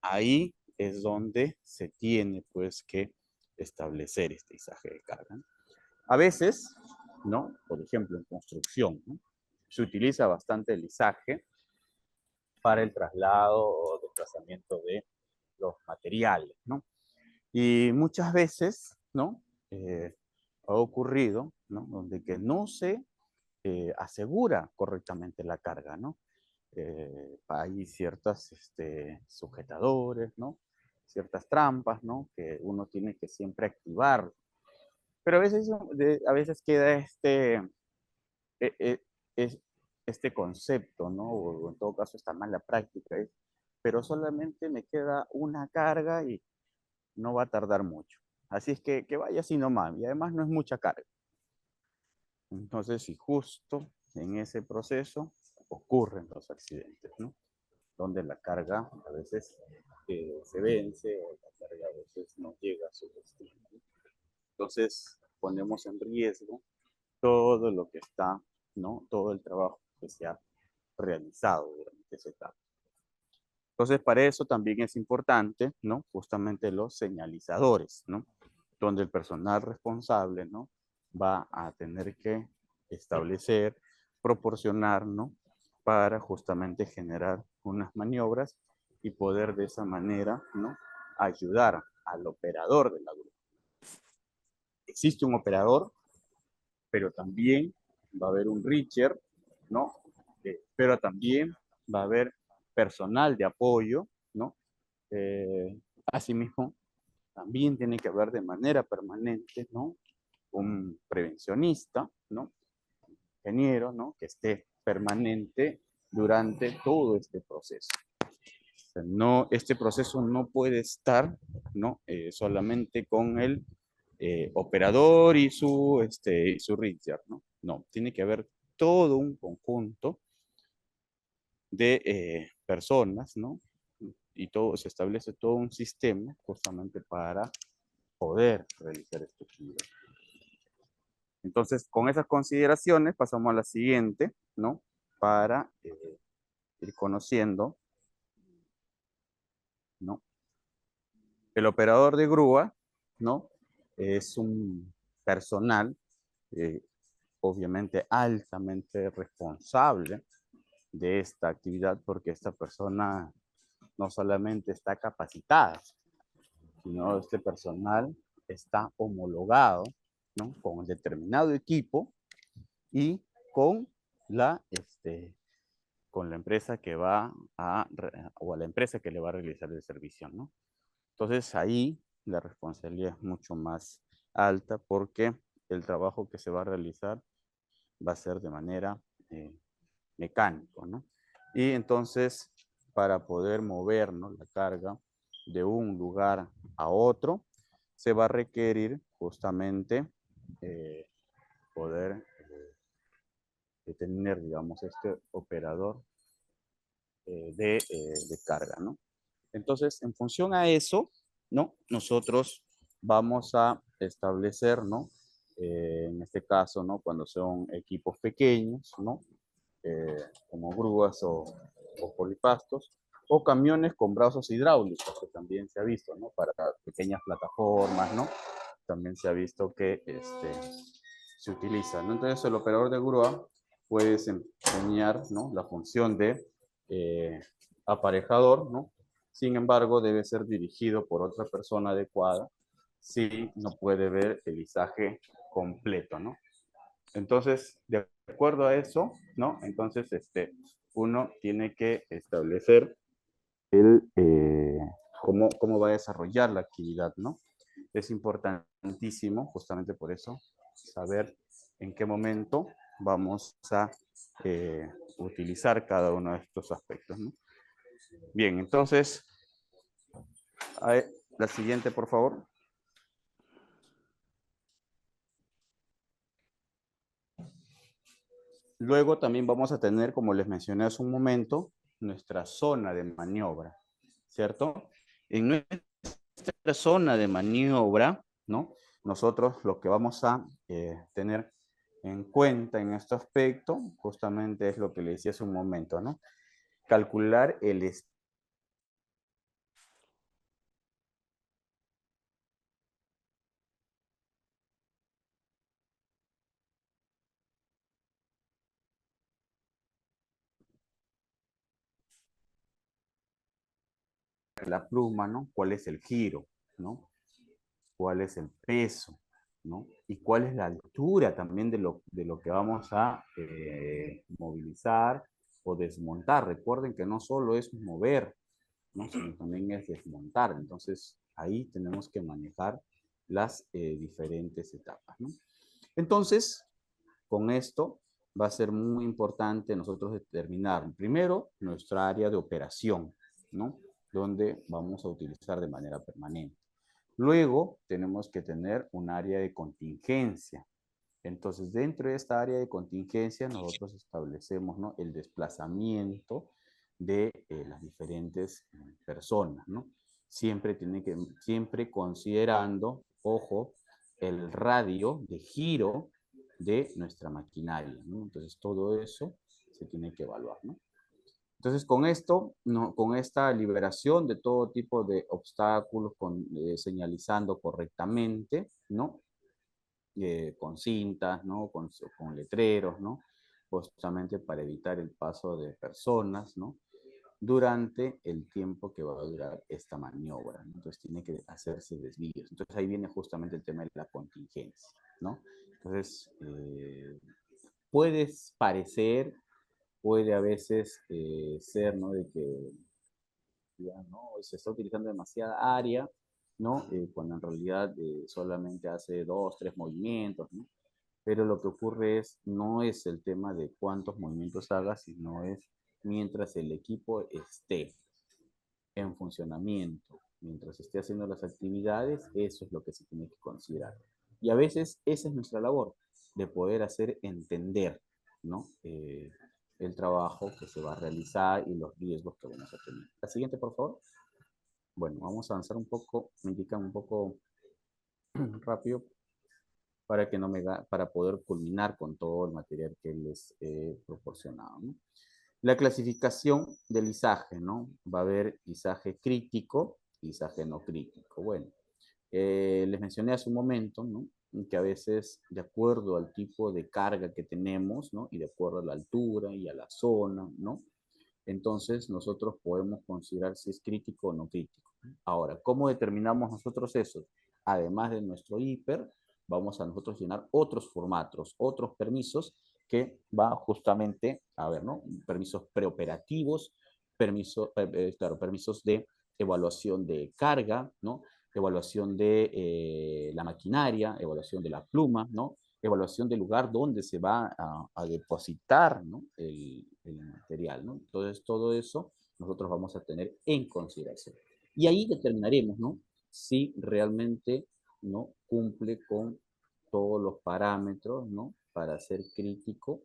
[SPEAKER 3] ahí es donde se tiene pues que establecer este izaje de carga, ¿no? A veces, ¿no? Por ejemplo, en construcción, ¿no? Se utiliza bastante el izaje para el traslado o desplazamiento de los materiales, ¿no? Y muchas veces, ¿no? Ha ocurrido, ¿no? Donde que no se asegura correctamente la carga, ¿no? Hay ciertas sujetadores, ¿no? Ciertas trampas, ¿no? Que uno tiene que siempre activar. Pero a veces queda e- e- es, este concepto, ¿no? O en todo caso esta mala práctica, pero solamente me queda una carga y no va a tardar mucho. Así es que vaya así nomás, y además no es mucha carga. Entonces, si justo en ese proceso ocurren los accidentes, ¿no? Donde la carga a veces se vence o la carga a veces no llega a su destino, ¿no? Entonces, ponemos en riesgo todo lo que está, ¿no? Todo el trabajo que se ha realizado durante esa etapa. Entonces, para eso también es importante, ¿no? Justamente los señalizadores, ¿no? Donde el personal responsable, ¿no? Va a tener que establecer, proporcionar, ¿no? Para justamente generar unas maniobras y poder de esa manera, ¿no? Ayudar al operador de la grúa. Existe un operador, pero también va a haber un Richer, ¿no? Pero también va a haber personal de apoyo, ¿no? Asimismo, también tiene que haber de manera permanente, ¿no? Un prevencionista, ¿no? Ingeniero, ¿no? Que esté permanente durante todo este proceso. O sea, no, este proceso no puede estar, ¿no? Solamente con el operador y su Richard, ¿no? No, tiene que haber todo un conjunto de personas, ¿no? Y todo, se establece todo un sistema justamente para poder realizar este equilibrio. Entonces, con esas consideraciones pasamos a la siguiente, ¿no? Para ir conociendo, ¿no? El operador de grúa, ¿no? Es un personal, eh, obviamente, altamente responsable de esta actividad porque esta persona no solamente está capacitada, sino este personal está homologado, ¿no? Con determinado equipo y con la, con la empresa que va o a la empresa que le va a realizar el servicio, ¿no? Entonces ahí la responsabilidad es mucho más alta porque el trabajo que se va a realizar va a ser de manera mecánica, ¿no? Y entonces para poder movernos la carga de un lugar a otro, se va a requerir justamente poder tener, digamos, este operador de carga, ¿no? Entonces, en función a eso, ¿no? Nosotros vamos a establecer, ¿no? En este caso, ¿no? Cuando son equipos pequeños, ¿no? Como grúas o polipastos, o camiones con brazos hidráulicos, que también se ha visto, ¿no? Para pequeñas plataformas, ¿no? También se ha visto que se utiliza, ¿no? Entonces, el operador de grúa puede desempeñar, ¿no? La función de aparejador, ¿no? Sin embargo, debe ser dirigido por otra persona adecuada si no puede ver el izaje completo, ¿no? Entonces, de acuerdo a eso, ¿no? Entonces, uno tiene que establecer cómo va a desarrollar la actividad, ¿no? Es importantísimo, justamente por eso, saber en qué momento vamos a utilizar cada uno de estos aspectos, ¿no? Bien, entonces, la siguiente, por favor. Luego también vamos a tener, como les mencioné hace un momento, nuestra zona de maniobra, ¿cierto? En nuestra zona de maniobra, ¿no? Nosotros lo que vamos a tener en cuenta en este aspecto, justamente es lo que le decía hace un momento, ¿no? Calcular el la pluma, ¿no? ¿Cuál es el giro, ¿no? ¿Cuál es el peso, ¿no? Y cuál es la altura también de lo que vamos a movilizar o desmontar. Recuerden que no solo es mover, ¿no? Sino también es desmontar. Entonces, ahí tenemos que manejar las diferentes etapas, ¿no? Entonces, con esto va a ser muy importante nosotros determinar primero nuestra área de operación, ¿no? Donde vamos a utilizar de manera permanente. Luego tenemos que tener un área de contingencia. Entonces, dentro de esta área de contingencia, nosotros establecemos, ¿no? El desplazamiento de las diferentes personas, ¿no? Siempre considerando, ojo, el radio de giro de nuestra maquinaria, ¿no? Entonces, todo eso se tiene que evaluar, ¿no? Entonces, con esto, no, con esta liberación de todo tipo de obstáculos, señalizando correctamente, ¿no? Con cintas, ¿no? Con letreros, ¿no? Justamente para evitar el paso de personas, ¿no? Durante el tiempo que va a durar esta maniobra, ¿no? Entonces, tiene que hacerse desvíos. Entonces, ahí viene justamente el tema de la contingencia, ¿no? Entonces, puede parecer, puede a veces ser, ¿no? De que ya, ¿no? Se está utilizando demasiada área, ¿no? Cuando en realidad solamente hace 2, 3 movimientos, ¿no? Pero lo que ocurre no es el tema de cuántos movimientos haga, sino es mientras el equipo esté en funcionamiento, mientras esté haciendo las actividades, eso es lo que se tiene que considerar. Y a veces esa es nuestra labor, de poder hacer entender, ¿no? El trabajo que se va a realizar y los riesgos que vamos a tener. La siguiente, por favor. Bueno, vamos a avanzar un poco, me indican un poco rápido para que no me da, para poder culminar con todo el material que les he proporcionado, ¿no? La clasificación del izaje, ¿no? Va a haber izaje crítico, izaje no crítico. Bueno, les mencioné hace un momento, ¿no? Que a veces, de acuerdo al tipo de carga que tenemos, ¿no? Y de acuerdo a la altura y a la zona, ¿no? Entonces, nosotros podemos considerar si es crítico o no crítico. Ahora, ¿cómo determinamos nosotros eso? Además de nuestro hiper, vamos a nosotros llenar otros formatos, otros permisos que va justamente, a ver, ¿no? Permisos preoperativos, permisos de evaluación de carga, ¿no? Evaluación de la maquinaria, evaluación de la pluma, ¿no? Evaluación del lugar donde se va a depositar, ¿no? el material, ¿no? Entonces, todo eso nosotros vamos a tener en consideración. Y ahí determinaremos, ¿no? Si realmente, ¿no? Cumple con todos los parámetros, ¿no? Para ser crítico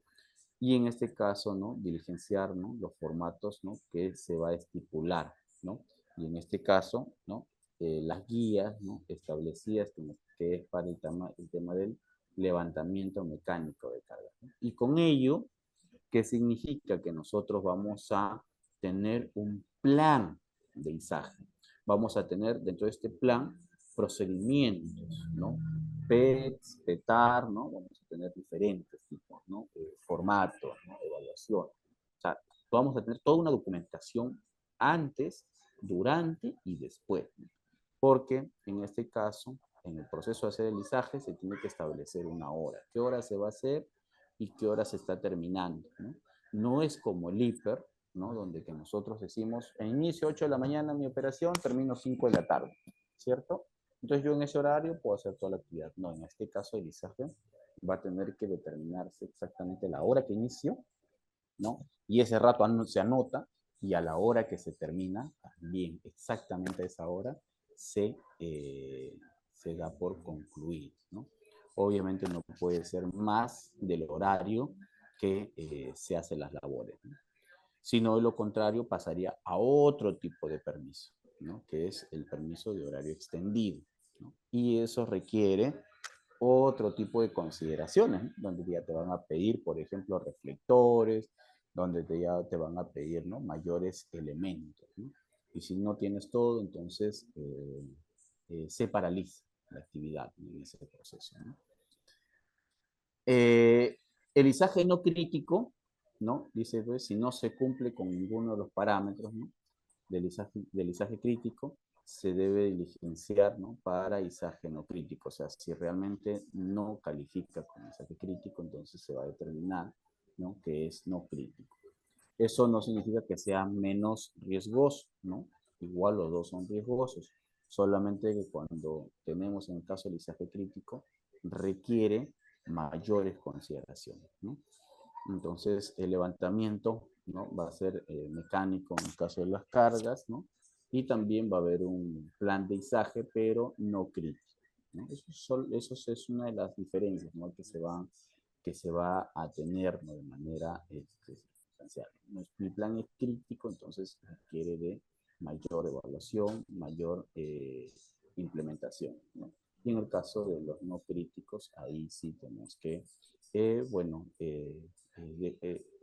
[SPEAKER 3] y en este caso, ¿no? Diligenciar, ¿no? Los formatos, ¿no? Que se va a estipular, ¿no? Y en este caso, ¿no? Las guías, ¿no? Establecidas que es para el tema del levantamiento mecánico de carga, ¿no? Y con ello, ¿qué significa? Que nosotros vamos a tener un plan de izaje. Vamos a tener dentro de este plan procedimientos, ¿no? PETS, PETAR, ¿no? Vamos a tener diferentes tipos, ¿no? Formatos, ¿no? Evaluación. O sea, vamos a tener toda una documentación antes, durante y después, ¿no? Porque en este caso, en el proceso de hacer el izaje, se tiene que establecer una hora. ¿Qué hora se va a hacer y qué hora se está terminando, ¿no? No es como el hiper, ¿no? Donde que nosotros decimos, inicio 8 de la mañana mi operación, termino 5 de la tarde, ¿cierto? Entonces yo en ese horario puedo hacer toda la actividad. No, en este caso el izaje va a tener que determinarse exactamente la hora que inició, ¿no? Y ese rato se anota y a la hora que se termina, también exactamente a esa hora, se da por concluir, ¿no? Obviamente no puede ser más del horario que se hacen las labores, ¿no? Sino de lo contrario pasaría a otro tipo de permiso, ¿no? Que es el permiso de horario extendido, ¿no? Y eso requiere otro tipo de consideraciones, ¿no? Donde ya te van a pedir, por ejemplo, reflectores, donde ya te van a pedir, ¿no? Mayores elementos, ¿no? Y si no tienes todo, entonces se paraliza la actividad en ese proceso, ¿no? El izaje no crítico, ¿no? Dice, pues, si no se cumple con ninguno de los parámetros, ¿no? del izaje crítico, se debe diligenciar, ¿no? Para izaje no crítico. O sea, si realmente no califica con izaje crítico, entonces se va a determinar, ¿no? Que es no crítico. Eso no significa que sea menos riesgoso, ¿no? Igual los dos son riesgosos. Solamente que cuando tenemos en el caso del izaje crítico, requiere mayores consideraciones, ¿no? Entonces, el levantamiento, ¿no? Va a ser mecánico en el caso de las cargas, ¿no? Y también va a haber un plan de izaje, pero no crítico, ¿no? Eso es una de las diferencias, ¿no? Que se va a tener, ¿no? De manera sustancial. Mi plan es crítico, entonces requiere de mayor evaluación, mayor implementación, ¿no? Y en el caso de los no críticos, ahí sí tenemos que,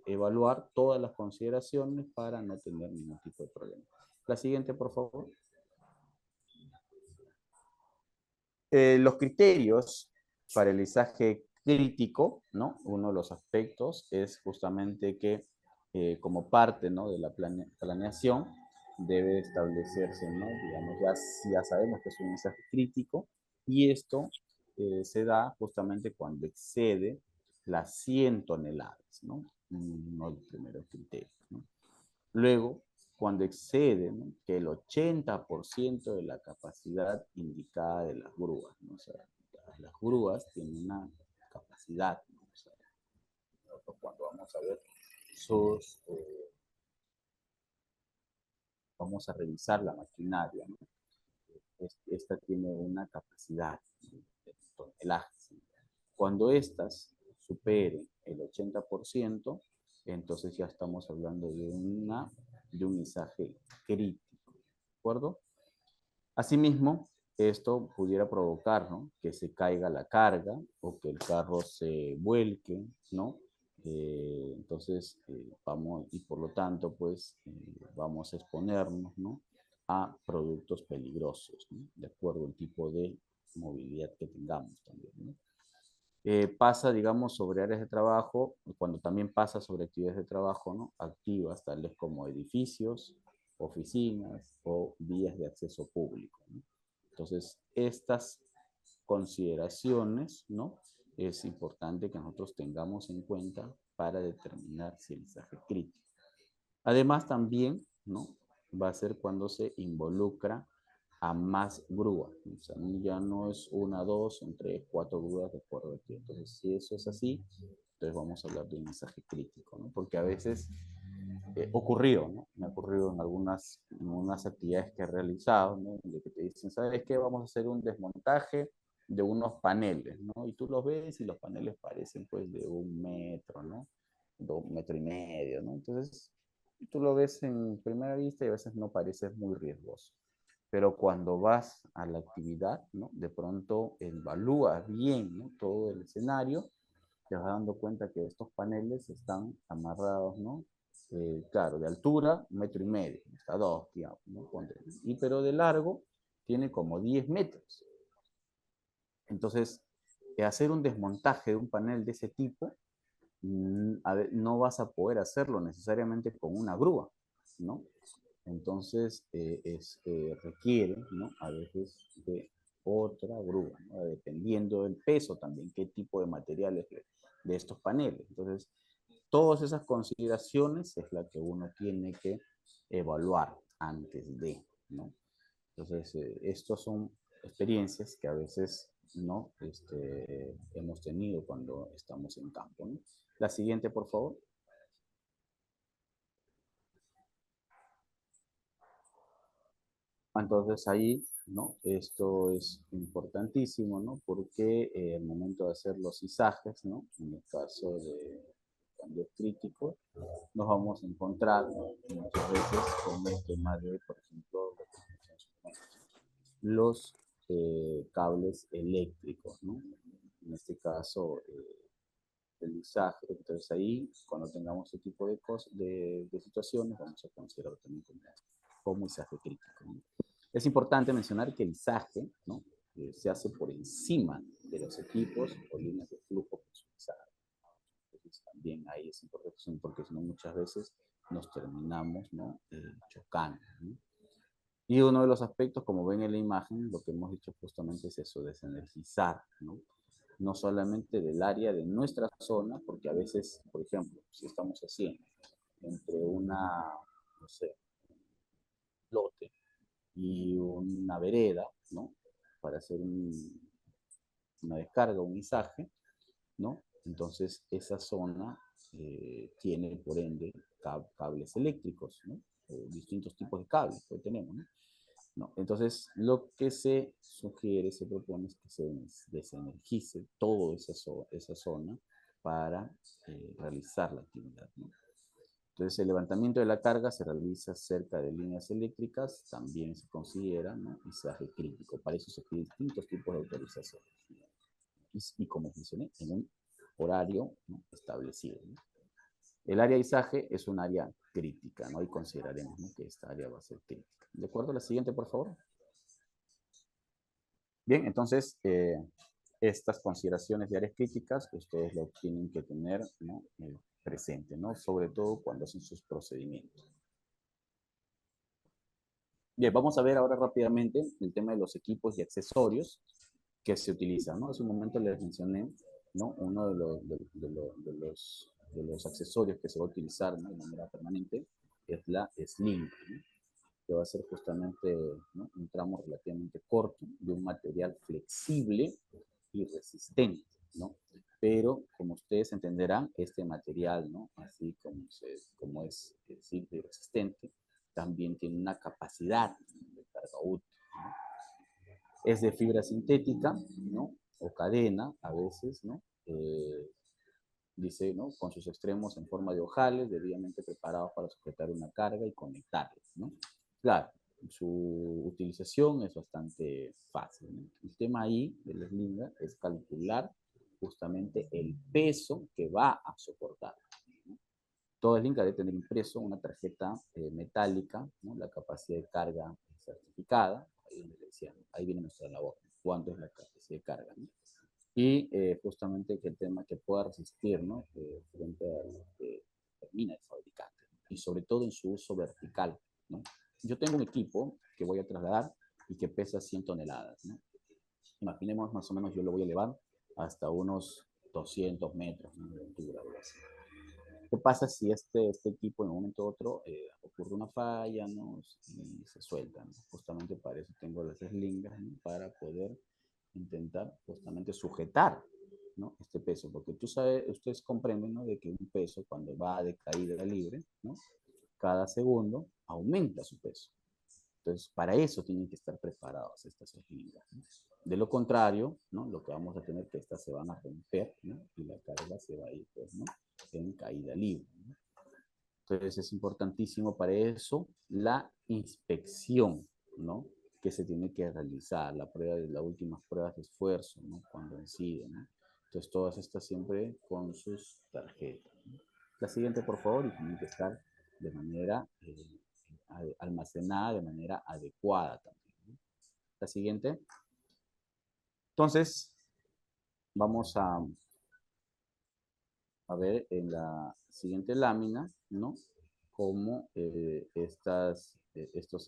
[SPEAKER 3] evaluar todas las consideraciones para no tener ningún tipo de problema. La siguiente, por favor. Los criterios para el izaje crítico, ¿no? Uno de los aspectos es justamente que como parte, ¿no? De la planeación debe establecerse, ¿no? Digamos, ya sabemos que es un izaje crítico y esto se da justamente cuando excede las 100 toneladas, ¿no? No el primer criterio, ¿no? Luego, cuando excede, ¿no? Que el 80% de la capacidad indicada de las grúas, ¿no? O sea, las grúas tienen una capacidad, ¿no? O sea, cuando vamos a ver sus, vamos a revisar la maquinaria, ¿no? Esta tiene una capacidad de tonelajes. Cuando estas superen el 80%, entonces ya estamos hablando de un izaje crítico, ¿de acuerdo? Asimismo, esto pudiera provocar, ¿no? Que se caiga la carga o que el carro se vuelque, ¿no? Entonces, vamos, y por lo tanto, pues, vamos a exponernos, ¿no? A productos peligrosos, ¿no? De acuerdo al tipo de movilidad que tengamos también, ¿no? Pasa, digamos, sobre áreas de trabajo, cuando también pasa sobre actividades de trabajo, ¿no? Activas, tales como edificios, oficinas o vías de acceso público, ¿no? Entonces, estas consideraciones, ¿no? Es importante que nosotros tengamos en cuenta para determinar si el izaje es crítico. Además, también, ¿no? Va a ser cuando se involucra a más grúas. O sea, ya no es una, dos, son tres, cuatro grúas de acuerdo aquí. Entonces, si eso es así, entonces vamos a hablar de un mensaje crítico, ¿no? Porque a veces ocurrió, ¿no? Me ha ocurrido en algunas actividades que he realizado, ¿no? De que te dicen, ¿sabes qué? Vamos a hacer un desmontaje de unos paneles, ¿no? Y tú los ves y los paneles parecen pues de 1 metro, ¿no? De 1,5 metros, ¿no? Entonces, tú lo ves en primera vista y a veces no parece muy riesgoso. Pero cuando vas a la actividad, ¿no? De pronto evalúas bien, ¿no? Todo el escenario, te vas dando cuenta que estos paneles están amarrados, ¿no? Claro, de altura, 1,5 metros, hasta 2, digamos, ¿no? Pero de largo tiene como 10 metros. Entonces, hacer un desmontaje de un panel de ese tipo, no vas a poder hacerlo necesariamente con una grúa, ¿no? Entonces, requiere, ¿no? A veces de otra grúa, ¿no? Dependiendo del peso también, qué tipo de materiales de estos paneles. Entonces, todas esas consideraciones es la que uno tiene que evaluar antes de, ¿no? Entonces, estas son experiencias que a veces ¿no? Hemos tenido cuando estamos en campo, ¿no? La siguiente, por favor. Entonces ahí, ¿no? Esto es importantísimo, ¿no? Porque al momento de hacer los izajes, ¿no? En el caso de cambios críticos, nos vamos a encontrar, ¿no? Muchas veces con el tema de, por ejemplo, los cables eléctricos, ¿no? En este caso, el izaje. Entonces ahí, cuando tengamos este tipo de cosas, de situaciones, vamos a considerarlo también como izaje crítico, ¿no? Es importante mencionar que el izaje, ¿no? Se hace por encima de los equipos o líneas de flujo personalizadas. Entonces también ahí es importante porque si no muchas veces nos terminamos, ¿no? Chocando, ¿no? Y uno de los aspectos, como ven en la imagen, lo que hemos dicho justamente es eso, desenergizar, ¿no? No solamente del área de nuestra zona, porque a veces, por ejemplo, si estamos haciendo entre una, no sé, lote y una vereda, ¿no? Para hacer una descarga, un izaje, ¿no? Entonces esa zona tiene por ende cables eléctricos, ¿no? Distintos tipos de cables que tenemos, ¿no? No, entonces, lo que se sugiere, se propone es que se desenergice toda esa zona para realizar la actividad, ¿no? Entonces, el levantamiento de la carga se realiza cerca de líneas eléctricas, también se considera, ¿no? Izaje crítico. Para eso se piden distintos tipos de autorizaciones. Y como mencioné, en un horario, ¿no? Establecido, ¿no? El área de izaje es un área crítica, ¿no? Y consideraremos, ¿no? Que esta área va a ser crítica. ¿De acuerdo? La siguiente, por favor. Bien, entonces, estas consideraciones de áreas críticas, ustedes lo tienen que tener, ¿no? Presente, ¿no? Sobre todo cuando hacen sus procedimientos. Bien, vamos a ver ahora rápidamente el tema de los equipos y accesorios que se utilizan, ¿no? Hace un momento les mencioné, ¿no? Uno de los accesorios que se va a utilizar, ¿no? De manera permanente es la sling, ¿no? Que va a ser justamente, ¿no? Un tramo relativamente corto de un material flexible y resistente, ¿no? Pero, como ustedes entenderán, este material, ¿no? Así como es simple y resistente, también tiene una capacidad de carga útil, ¿no? Es de fibra sintética, ¿no? O cadena, a veces, ¿no? Dice, ¿no? Con sus extremos en forma de ojales, debidamente preparados para sujetar una carga y conectarlos, ¿no? Claro, su utilización es bastante fácil, ¿no? El tema ahí de la slinga es calcular justamente el peso que va a soportar, ¿no? Todo slinga debe tener impreso una tarjeta metálica, ¿no? La capacidad de carga certificada, ahí, decía, ahí viene nuestra labor, cuánto es la capacidad de carga, ¿no? Y justamente que el tema que pueda resistir, ¿no? Frente a lo que termina el fabricante, ¿no? Y sobre todo en su uso vertical, ¿no? Yo tengo un equipo que voy a trasladar y que pesa 100 toneladas, ¿no? Imaginemos más o menos, yo lo voy a elevar hasta unos 200 metros, ¿no? De altura, algo así. ¿Qué pasa si este equipo en un momento u otro ocurre una falla, ¿no? Y se suelta, ¿no? Justamente para eso tengo las slingas, ¿no? Para poder intentar justamente sujetar, ¿no? Este peso, porque ustedes comprenden, ¿no? De que un peso cuando va de caída libre, ¿no? Cada segundo aumenta su peso. Entonces, para eso tienen que estar preparados estas slingas, ¿no? De lo contrario, ¿no? Lo que vamos a tener que estas se van a romper, ¿no? Y la carga se va a ir, pues, ¿no? En caída libre, ¿no? Entonces es importantísimo para eso la inspección, ¿no? Que se tiene que realizar, las últimas pruebas de esfuerzo, ¿no? Cuando incide, ¿no? Entonces todas estas siempre con sus tarjetas, ¿no? La siguiente, por favor, y tienen que estar de manera almacenada de manera adecuada también, ¿no? La siguiente. Entonces, vamos a ver en la siguiente lámina, ¿no? Cómo estos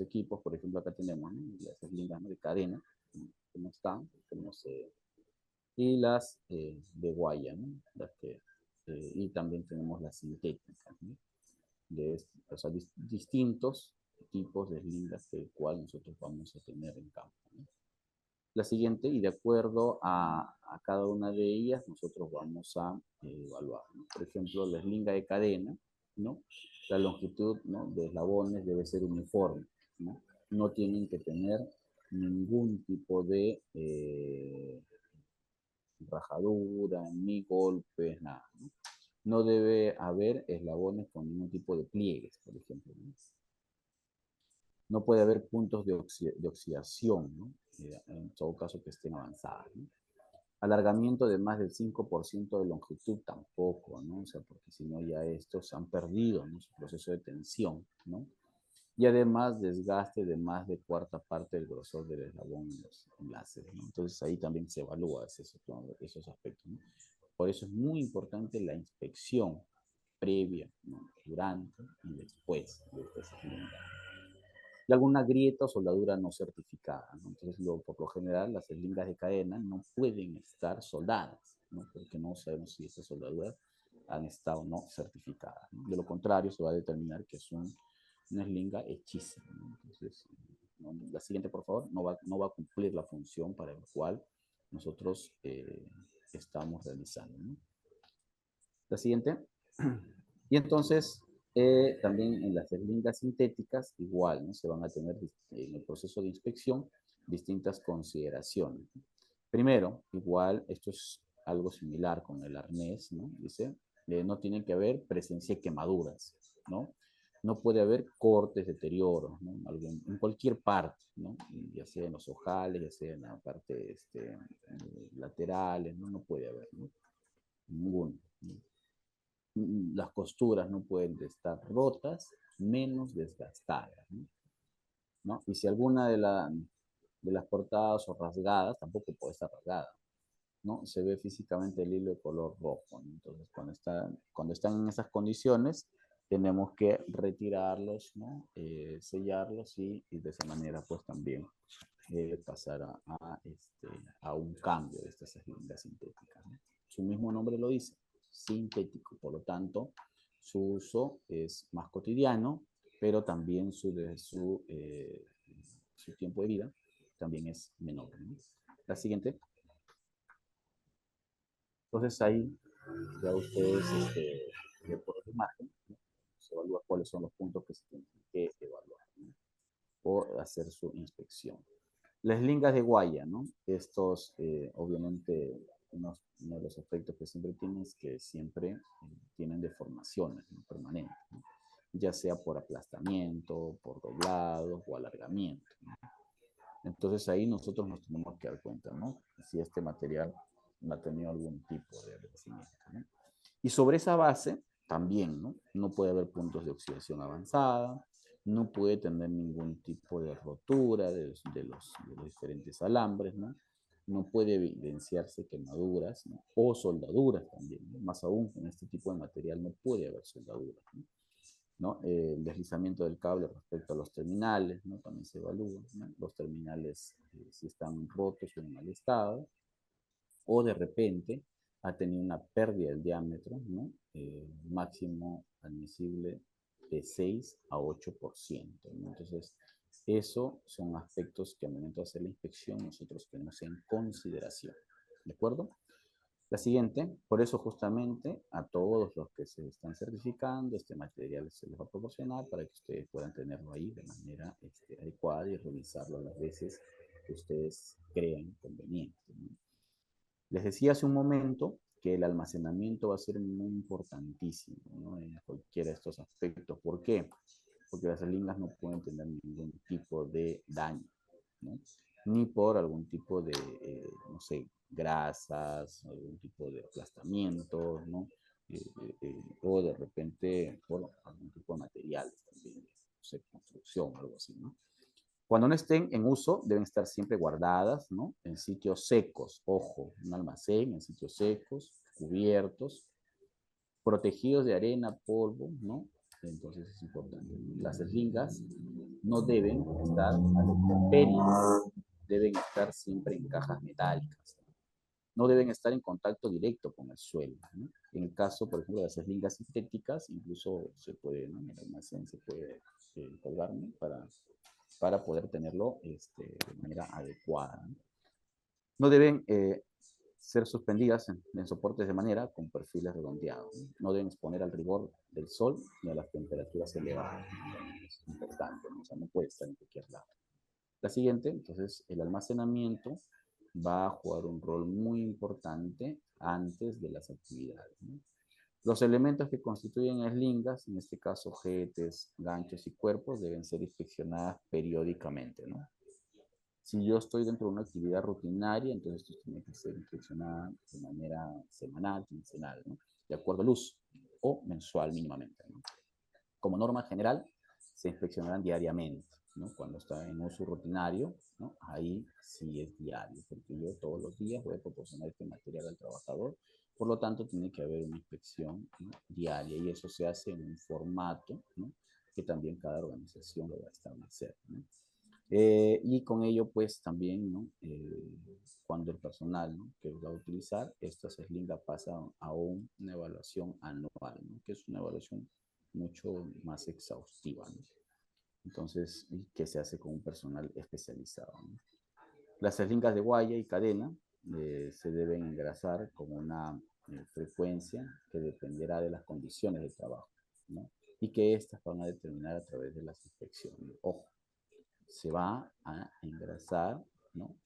[SPEAKER 3] equipos, por ejemplo, acá tenemos, ¿no? Las líneas, ¿no? De cadena, cómo están, tenemos, y las de guaya, ¿no? Y también tenemos las sintéticas, ¿no? O sea, distintos tipos de lindas que el cual nosotros vamos a tener en campo, ¿no?
[SPEAKER 4] La siguiente, y de acuerdo a cada una de ellas, nosotros vamos a evaluar, ¿no? Por ejemplo, la eslinga de cadena, ¿no? La longitud, ¿no?, de eslabones debe ser uniforme, ¿no? No tienen que tener ningún tipo de rajadura, ni golpes, nada, ¿no? No debe haber eslabones con ningún tipo de pliegues, por ejemplo, ¿no? No puede haber puntos de oxidación, ¿no? En todo caso que estén avanzadas, ¿no? Alargamiento de más del 5% de longitud tampoco, ¿no? O sea, porque si no ya estos han perdido, ¿no?, su proceso de tensión, ¿no? Y además desgaste de más de cuarta parte del grosor del eslabón en los enlaces, ¿no? Entonces ahí también se evalúa esos aspectos, ¿no? Por eso es muy importante la inspección previa, ¿no?, durante y después de esta segunda. Y alguna grieta o soldadura no certificada, ¿no? Entonces, por lo general, las eslingas de cadena no pueden estar soldadas, ¿no?, porque no sabemos si esas soldaduras han estado o no certificadas, ¿no? De lo contrario, se va a determinar que es una eslinga hechiza, ¿no? Entonces, ¿no? La siguiente, por favor, no va a cumplir la función para la cual nosotros estamos realizando, ¿no? La siguiente. Y entonces, también en las eslingas sintéticas, igual, ¿no?, se van a tener en el proceso de inspección distintas consideraciones. Primero, igual, esto es algo similar con el arnés, ¿no? Dice, no tienen que haber presencia de quemaduras, ¿no? No puede haber cortes, deterioros, ¿no? En cualquier parte, ¿no? Ya sea en los ojales, ya sea en la parte laterales, ¿no? No puede haber, ¿no?, ninguno, ¿no? Las costuras no pueden estar rotas, menos desgastadas, ¿no? ¿No? Y si alguna de las cortadas o rasgadas, tampoco puede estar rasgada, ¿no? Se ve físicamente el hilo de color rojo, ¿no? Entonces, cuando están en esas condiciones, tenemos que retirarlos, ¿no? Sellarlos y de esa manera, pues también pasar a un cambio de estas eslingas sintéticas, ¿no? Su mismo nombre lo dice, sintético, por lo tanto, su uso es más cotidiano, pero también su tiempo de vida también es menor, ¿no? La siguiente. Entonces ahí ya ustedes, por la imagen, ¿no?, se evalúa cuáles son los puntos que se tienen que evaluar, ¿no?, o hacer su inspección. Las eslingas de guaya, ¿no? Estos, obviamente, uno de los efectos que siempre tienen es que siempre tienen deformaciones, ¿no?, permanentes, ¿no?, ya sea por aplastamiento, por doblado o alargamiento, ¿no? Entonces ahí nosotros nos tenemos que dar cuenta, ¿no?, si este material no ha tenido algún tipo de vencimiento, ¿no? Y sobre esa base también, ¿no?, no puede haber puntos de oxidación avanzada, no puede tener ningún tipo de rotura de los diferentes alambres, ¿no? No puede evidenciarse quemaduras, ¿no?, o soldaduras también, ¿no? Más aún, en este tipo de material no puede haber soldaduras, ¿no? ¿No? El deslizamiento del cable respecto a los terminales, ¿no?, también se evalúa, ¿no? Los terminales, si están rotos o en mal estado, o de repente ha tenido una pérdida del diámetro, ¿no?, máximo admisible de 6 a 8%, ¿no? Entonces, esos son aspectos que al momento de hacer la inspección nosotros tenemos en consideración, ¿de acuerdo? La siguiente, por eso justamente a todos los que se están certificando, este material se les va a proporcionar para que ustedes puedan tenerlo ahí de manera adecuada y revisarlo las veces que ustedes crean conveniente, ¿no? Les decía hace un momento que el almacenamiento va a ser muy importantísimo, ¿no?, en cualquiera de estos aspectos. ¿Por qué? Porque las eslingas no pueden tener ningún tipo de daño, ¿no?, ni por algún tipo de, no sé, grasas, algún tipo de aplastamiento, ¿no?, o de repente por algún tipo de materiales también, no sé, construcción o algo así, ¿no? Cuando no estén en uso, deben estar siempre guardadas, ¿no?, en sitios secos. Ojo, un almacén en sitios secos, cubiertos, protegidos de arena, polvo, ¿no? Entonces es importante. Las eslingas no deben estar a la intemperie, deben estar siempre en cajas metálicas. No deben estar en contacto directo con el suelo, ¿no? En el caso, por ejemplo, de las eslingas sintéticas, incluso se puede, ¿no?, en el almacén se puede colgar, ¿no?, para poder tenerlo de manera adecuada, ¿no? No deben ser suspendidas en soportes de madera con perfiles redondeados. No deben exponer al rigor del sol ni a las temperaturas elevadas. Es importante, ¿no? O sea, no puede estar en cualquier lado. La siguiente, entonces, el almacenamiento va a jugar un rol muy importante antes de las actividades, ¿no? Los elementos que constituyen eslingas, en este caso ojetes, ganchos y cuerpos, deben ser inspeccionadas periódicamente, ¿no? Si yo estoy dentro de una actividad rutinaria, entonces esto tiene que ser inspeccionado de manera semanal, quincenal, ¿no? De acuerdo al uso, o mensual mínimamente, ¿no? Como norma general, se inspeccionarán diariamente, ¿no? Cuando está en uso rutinario, ¿no? Ahí sí es diario, porque yo todos los días voy a proporcionar este material al trabajador, por lo tanto tiene que haber una inspección, ¿no? Diaria, y eso se hace en un formato, ¿no? Que también cada organización lo va a establecer, ¿no? Y con ello, pues también, ¿no? Cuando el personal, ¿no? Que va a utilizar estas eslingas pasa a una evaluación anual, ¿no? Que es una evaluación mucho más exhaustiva, ¿no? Entonces, y que se hace con un personal especializado, ¿no? Las eslingas de guaya y cadena se deben engrasar con una frecuencia que dependerá de las condiciones de trabajo, ¿no? Y que estas van a determinar a través de las inspecciones. Ojo, se va a engrasar, ¿no?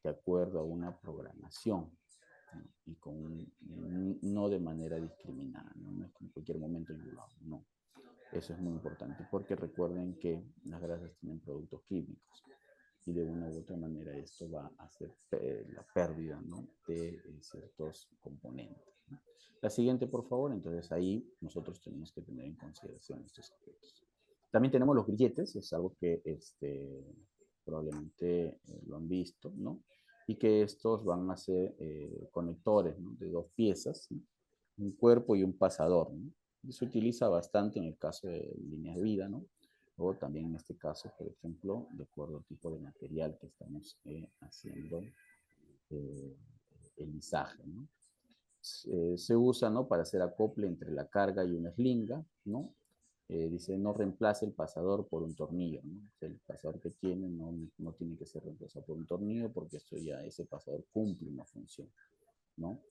[SPEAKER 4] De acuerdo a una programación, ¿no? Y no de manera discriminada, ¿no? No es que en cualquier momento yo lo hago, no. Eso es muy importante porque recuerden que las grasas tienen productos químicos y de una u otra manera esto va a hacer la pérdida, ¿no? De ciertos componentes, ¿no? La siguiente, por favor. Entonces ahí nosotros tenemos que tener en consideración estos aspectos. También tenemos los grilletes, es algo que probablemente lo han visto, ¿no? Y que estos van a ser conectores, ¿no? De dos piezas, ¿no? Un cuerpo y un pasador, ¿no? Y se utiliza bastante en el caso de líneas de vida, ¿no? O también en este caso, por ejemplo, de acuerdo al tipo de material que estamos haciendo el lisaje, ¿no? Se usa, ¿no? Para hacer acople entre la carga y una eslinga, ¿no? Dice, no reemplace el pasador por un tornillo, ¿no? O sea, el pasador que tiene no tiene que ser reemplazado por un tornillo porque esto ya, ese pasador cumple una función, ¿no?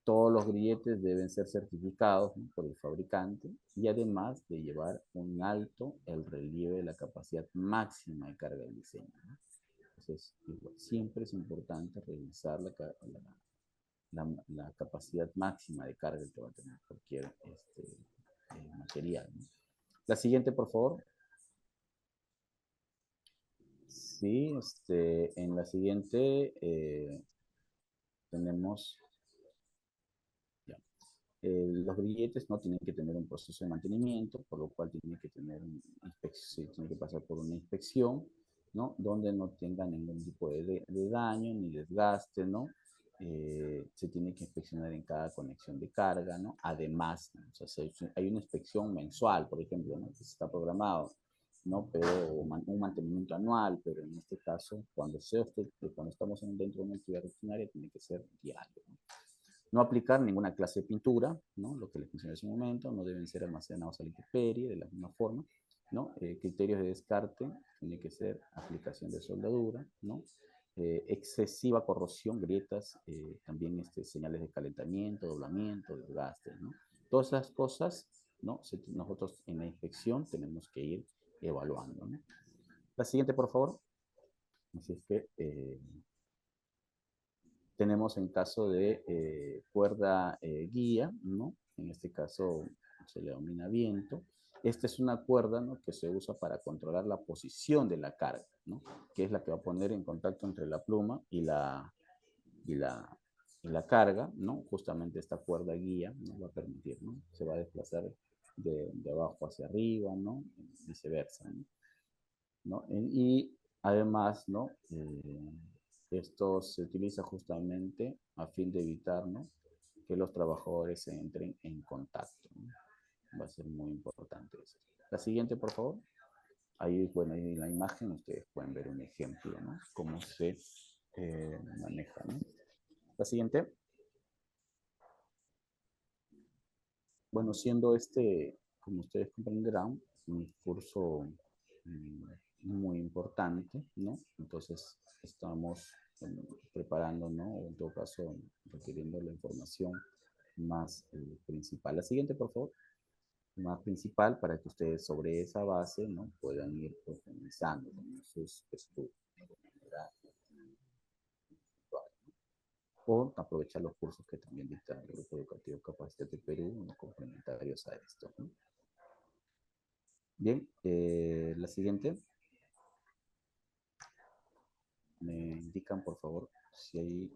[SPEAKER 4] Todos los grilletes deben ser certificados, ¿no? Por el fabricante y además de llevar un alto el relieve de la capacidad máxima de carga del diseño, ¿no? Entonces, siempre es importante revisar la capacidad máxima de carga que va a tener cualquier material, ¿no? La siguiente, por favor. Sí, en la siguiente tenemos ya, los grilletes no tienen que tener un proceso de mantenimiento, por lo cual tienen que tener tienen que pasar por una inspección, ¿no? Donde no tenga ningún tipo de daño ni desgaste, ¿no? Se tiene que inspeccionar en cada conexión de carga, ¿no? Además, ¿no? O sea, hay una inspección mensual, por ejemplo, ¿no? Que está programado, ¿no? Pero un mantenimiento anual, pero en este caso, cuando estamos dentro de una actividad rutinaria, tiene que ser diario, ¿no? No aplicar ninguna clase de pintura, ¿no? Lo que les mencioné hace un momento, no deben ser almacenados a la intemperie de la misma forma, ¿no? Criterios de descarte, tiene que ser aplicación de soldadura, ¿no? Excesiva corrosión, grietas, también señales de calentamiento, doblamiento, desgaste, ¿no? Todas esas cosas, ¿no? Nosotros en la inspección tenemos que ir evaluando, ¿no? La siguiente, por favor. Así es que tenemos en caso de cuerda guía, ¿no? En este caso se le denomina viento. Esta es una cuerda, ¿no? Que se usa para controlar la posición de la carga, ¿no? Que es la que va a poner en contacto entre la pluma y la carga, ¿no? Justamente esta cuerda guía nos va a permitir, ¿no? Se va a desplazar de abajo hacia arriba, ¿no? Viceversa, ¿no? ¿No? Y además, ¿no? Esto se utiliza justamente a fin de evitar, ¿no? Que los trabajadores entren en contacto, ¿no? Va a ser muy importante eso. La siguiente, por favor. Ahí, bueno, ahí en la imagen ustedes pueden ver un ejemplo, ¿no? Cómo se maneja, ¿no? La siguiente. Bueno, siendo como ustedes comprenderán, un curso muy importante, ¿no? Entonces, estamos preparando, ¿no? O en todo caso, requiriendo la información más principal. La siguiente, por favor. Más principal para que ustedes sobre esa base, ¿no? Puedan ir profundizando en sus estudios, ¿no? De manera individual, ¿no? O aprovechar los cursos que también dicta el Grupo Educativo Capacítate Perú, ¿no? Complementarios a esto, ¿no? Bien, la siguiente. Me indican, por favor, si hay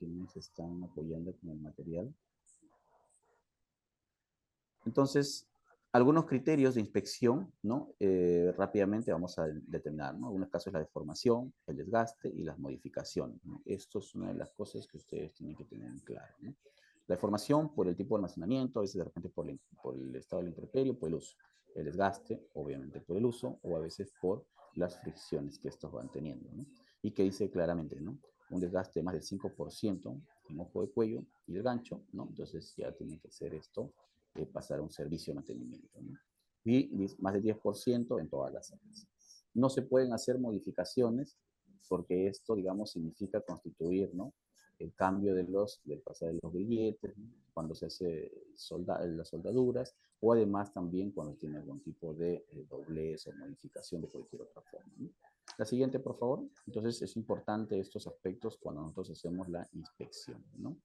[SPEAKER 4] quienes están apoyando con el material. Entonces, algunos criterios de inspección, ¿no? Rápidamente vamos a determinar, ¿no? En algunos casos la deformación, el desgaste y las modificaciones, ¿no? Esto es una de las cosas que ustedes tienen que tener en claro, ¿no? La deformación por el tipo de almacenamiento, a veces de repente por el estado del intemperie, por el uso. El desgaste, obviamente por el uso, o a veces por las fricciones que estos van teniendo, ¿no? Y que dice claramente, ¿no? Un desgaste de más del 5% en ojo de cuello y el gancho, ¿no? Entonces ya tiene que ser esto, pasar a un servicio de mantenimiento, ¿no? Y más del 10% en todas las áreas. No se pueden hacer modificaciones porque esto, digamos, significa constituir, ¿no? El cambio del pasar de los grilletes, ¿no? Cuando se hace las soldaduras, o además también cuando tiene algún tipo de doblez o modificación de cualquier otra forma, ¿no? La siguiente, por favor. Entonces, es importante estos aspectos cuando nosotros hacemos la inspección, ¿no?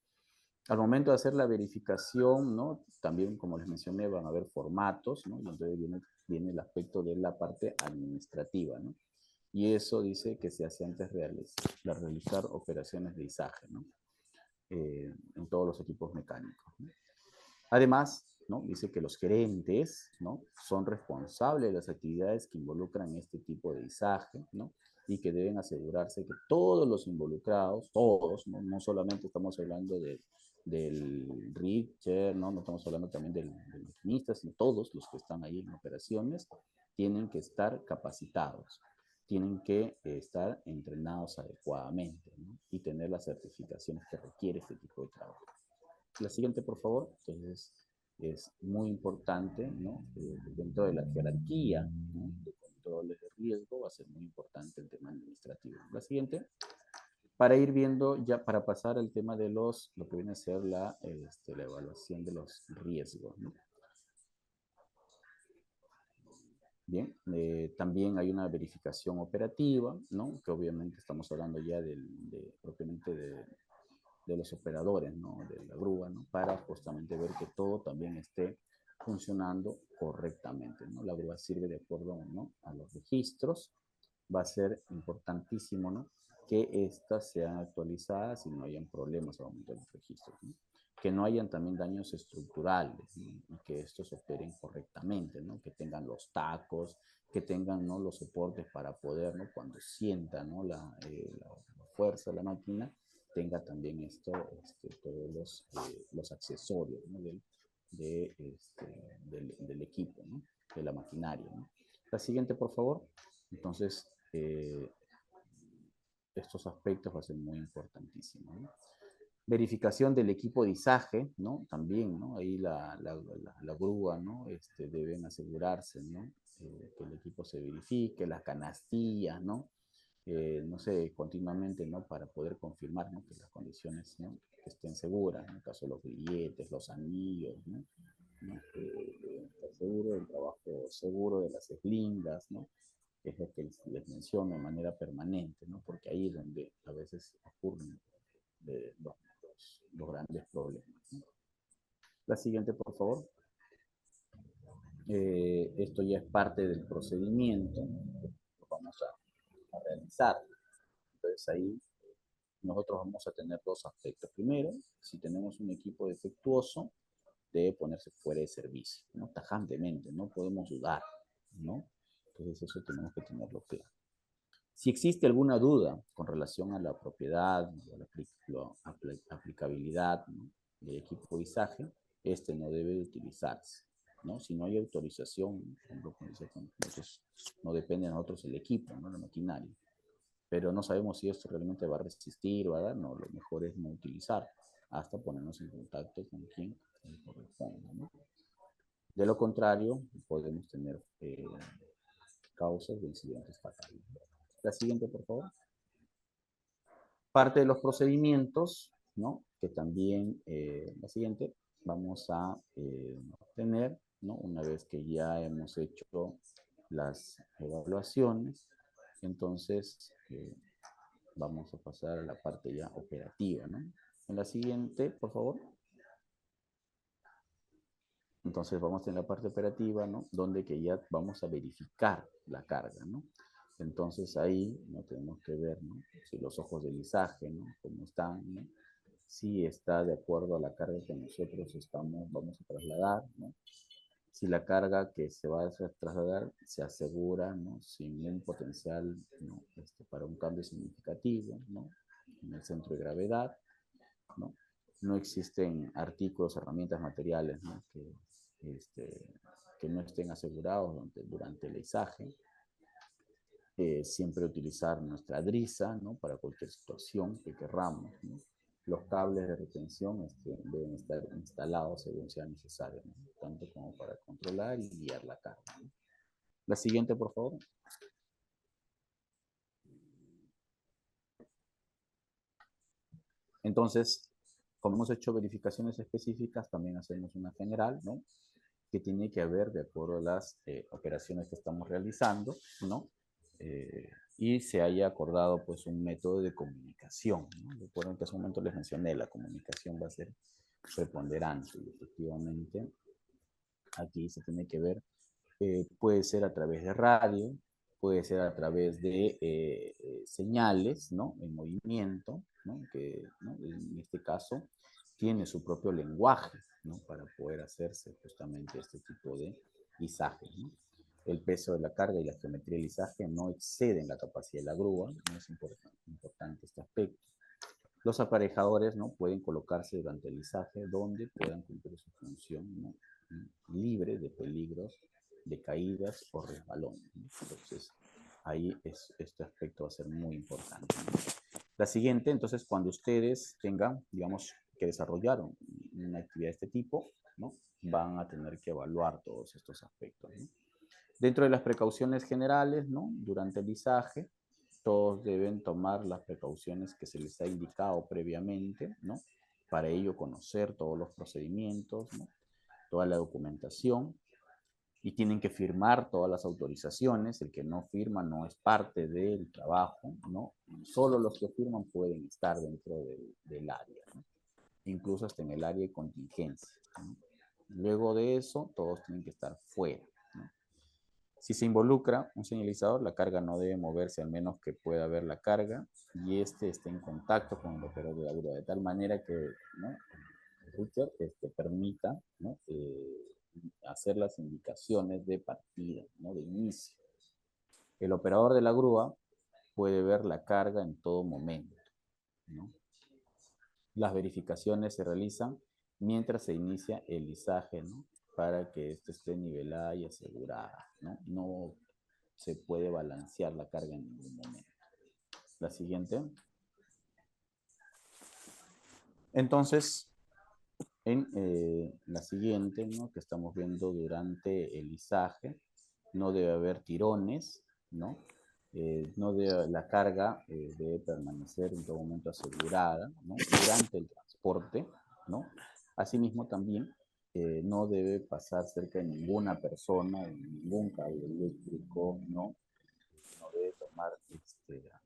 [SPEAKER 4] Al momento de hacer la verificación, ¿no? También, como les mencioné, van a haber formatos, ¿no? Y entonces viene el aspecto de la parte administrativa, ¿no? Y eso dice que se hace antes de realizar operaciones de izaje, ¿no? En todos los equipos mecánicos, ¿no? Además, ¿no? Dice que los gerentes, ¿no? Son responsables de las actividades que involucran este tipo de izaje, ¿no? Y que deben asegurarse que todos los involucrados, todos, ¿no? No solamente estamos hablando del Richter, ¿no? No estamos hablando también del maquinista, sino todos los que están ahí en operaciones tienen que estar capacitados, tienen que estar entrenados adecuadamente, ¿no? Y tener las certificaciones que requiere este tipo de trabajo. La siguiente, por favor. Entonces, es muy importante, ¿no? Dentro de la jerarquía, ¿no? De controles de riesgo va a ser muy importante el tema administrativo. La siguiente, para ir viendo, ya para pasar al tema de lo que viene a ser la evaluación de los riesgos, ¿no? Bien, también hay una verificación operativa, ¿no? Que obviamente estamos hablando ya propiamente de los operadores, ¿no? De la grúa, ¿no? Para justamente ver que todo también esté funcionando correctamente, ¿no? La grúa sirve de acuerdo, ¿no? A los registros. Va a ser importantísimo, ¿no? Que éstas sean actualizadas y no hayan problemas al momento de los registros, ¿no? Que no hayan también daños estructurales, ¿no? Y que estos operen correctamente, ¿no? Que tengan los tacos, que tengan, ¿no? Los soportes para poder, ¿no? Cuando sienta, ¿no? La fuerza de la máquina, tenga también todos los accesorios, ¿no? del equipo, ¿no? De la maquinaria, ¿no? La siguiente, por favor. Entonces, estos aspectos va a ser muy importantísimos, ¿no? Verificación del equipo de izaje, ¿no? También, ¿no? Ahí la grúa, ¿no? Deben asegurarse, ¿no? Que el equipo se verifique, las canastillas, ¿no? No sé, continuamente, ¿no? Para poder confirmar, ¿no? Que las condiciones, ¿no? Que estén seguras, en el caso de los grilletes, los anillos, ¿no? Estar seguro del trabajo seguro de las eslingas, ¿no? Que es lo que les menciono de manera permanente, ¿no? Porque ahí es donde a veces ocurren los grandes problemas, ¿no? La siguiente, por favor. Esto ya es parte del procedimiento, lo vamos a realizar. Entonces ahí nosotros vamos a tener dos aspectos. Primero, si tenemos un equipo defectuoso, debe ponerse fuera de servicio, ¿no? Tajantemente, no podemos dudar, ¿no? Entonces eso tenemos que tenerlo claro. Si existe alguna duda con relación a la propiedad o a la aplicabilidad, ¿no? Del equipo de izaje, no debe utilizarse, ¿no? Si no hay autorización, entonces no depende de nosotros el equipo, ¿no? La maquinaria. Pero no sabemos si esto realmente va a resistir, va a dar, no, lo mejor es no utilizar hasta ponernos en contacto con quien corresponda, ¿no? De lo contrario, podemos tener causas de incidentes fatales. La siguiente, por favor. Parte de los procedimientos, ¿no? Que también, la siguiente, vamos a tener, ¿no? Una vez que ya hemos hecho las evaluaciones, entonces vamos a pasar a la parte ya operativa, ¿no? En la siguiente, por favor. Entonces vamos en la parte operativa, ¿no? Donde que ya vamos a verificar la carga, ¿no? Entonces ahí no tenemos que ver, ¿no? Si los ojos de lisaje, ¿no? Cómo están, ¿no? Si está de acuerdo a la carga que nosotros vamos a trasladar, ¿no? Si la carga que se va a trasladar se asegura, ¿no? Sin un potencial, ¿no? Para un cambio significativo, ¿no? En el centro de gravedad, ¿no? No existen artículos, herramientas, materiales, ¿no? Que no estén asegurados durante el izaje. Siempre utilizar nuestra driza, ¿no? Para cualquier situación que querramos, ¿no? Los cables de retención deben estar instalados según sea necesario, ¿no? Tanto como para controlar y guiar la carga, ¿no? La siguiente, por favor. Entonces, como hemos hecho verificaciones específicas, también hacemos una general, ¿no? Que tiene que haber de acuerdo a las operaciones que estamos realizando, ¿no? Y se haya acordado pues un método de comunicación, ¿no? Recuerden que hace un momento les mencioné, la comunicación va a ser preponderante y efectivamente aquí se tiene que ver, puede ser a través de radio, puede ser a través de señales, ¿no? En movimiento, ¿no? Que, ¿no? En este caso tiene su propio lenguaje, ¿no? Para poder hacerse justamente este tipo de izaje, ¿no? El peso de la carga y la geometría del izaje no exceden la capacidad de la grúa, ¿no? Es importante este aspecto. Los aparejadores, ¿no? Pueden colocarse durante el izaje donde puedan cumplir su función, ¿no? Libre de peligros de caídas o resbalones, ¿no? Entonces, ahí este aspecto va a ser muy importante, ¿no? La siguiente, entonces, cuando ustedes tengan, digamos, que desarrollar una actividad de este tipo, ¿no? Van a tener que evaluar todos estos aspectos, ¿no? Dentro de las precauciones generales, ¿no? Durante el izaje, todos deben tomar las precauciones que se les ha indicado previamente, ¿no? Para ello conocer todos los procedimientos, ¿no? Toda la documentación, y tienen que firmar todas las autorizaciones. El que no firma no es parte del trabajo, ¿no? Solo los que firman pueden estar dentro del área, ¿no? Incluso hasta en el área de contingencia, ¿no? Luego de eso, todos tienen que estar fuera, ¿no? Si se involucra un señalizador, la carga no debe moverse al menos que pueda ver la carga y esté en contacto con el operador de la grúa, de tal manera que, ¿no? Richard permita, ¿no? Hacer las indicaciones de partida, ¿no? De inicio. El operador de la grúa puede ver la carga en todo momento, ¿no? Las verificaciones se realizan mientras se inicia el izaje, ¿no? Para que esto esté nivelada y asegurada, ¿no? No se puede balancear la carga en ningún momento. La siguiente. Entonces, en la siguiente, ¿no? Que estamos viendo durante el izaje, no debe haber tirones, ¿no? La carga debe permanecer en todo momento asegurada, ¿no? Durante el transporte, ¿no? Asimismo también no debe pasar cerca de ninguna persona, de ningún cable eléctrico, ¿no? No debe tomar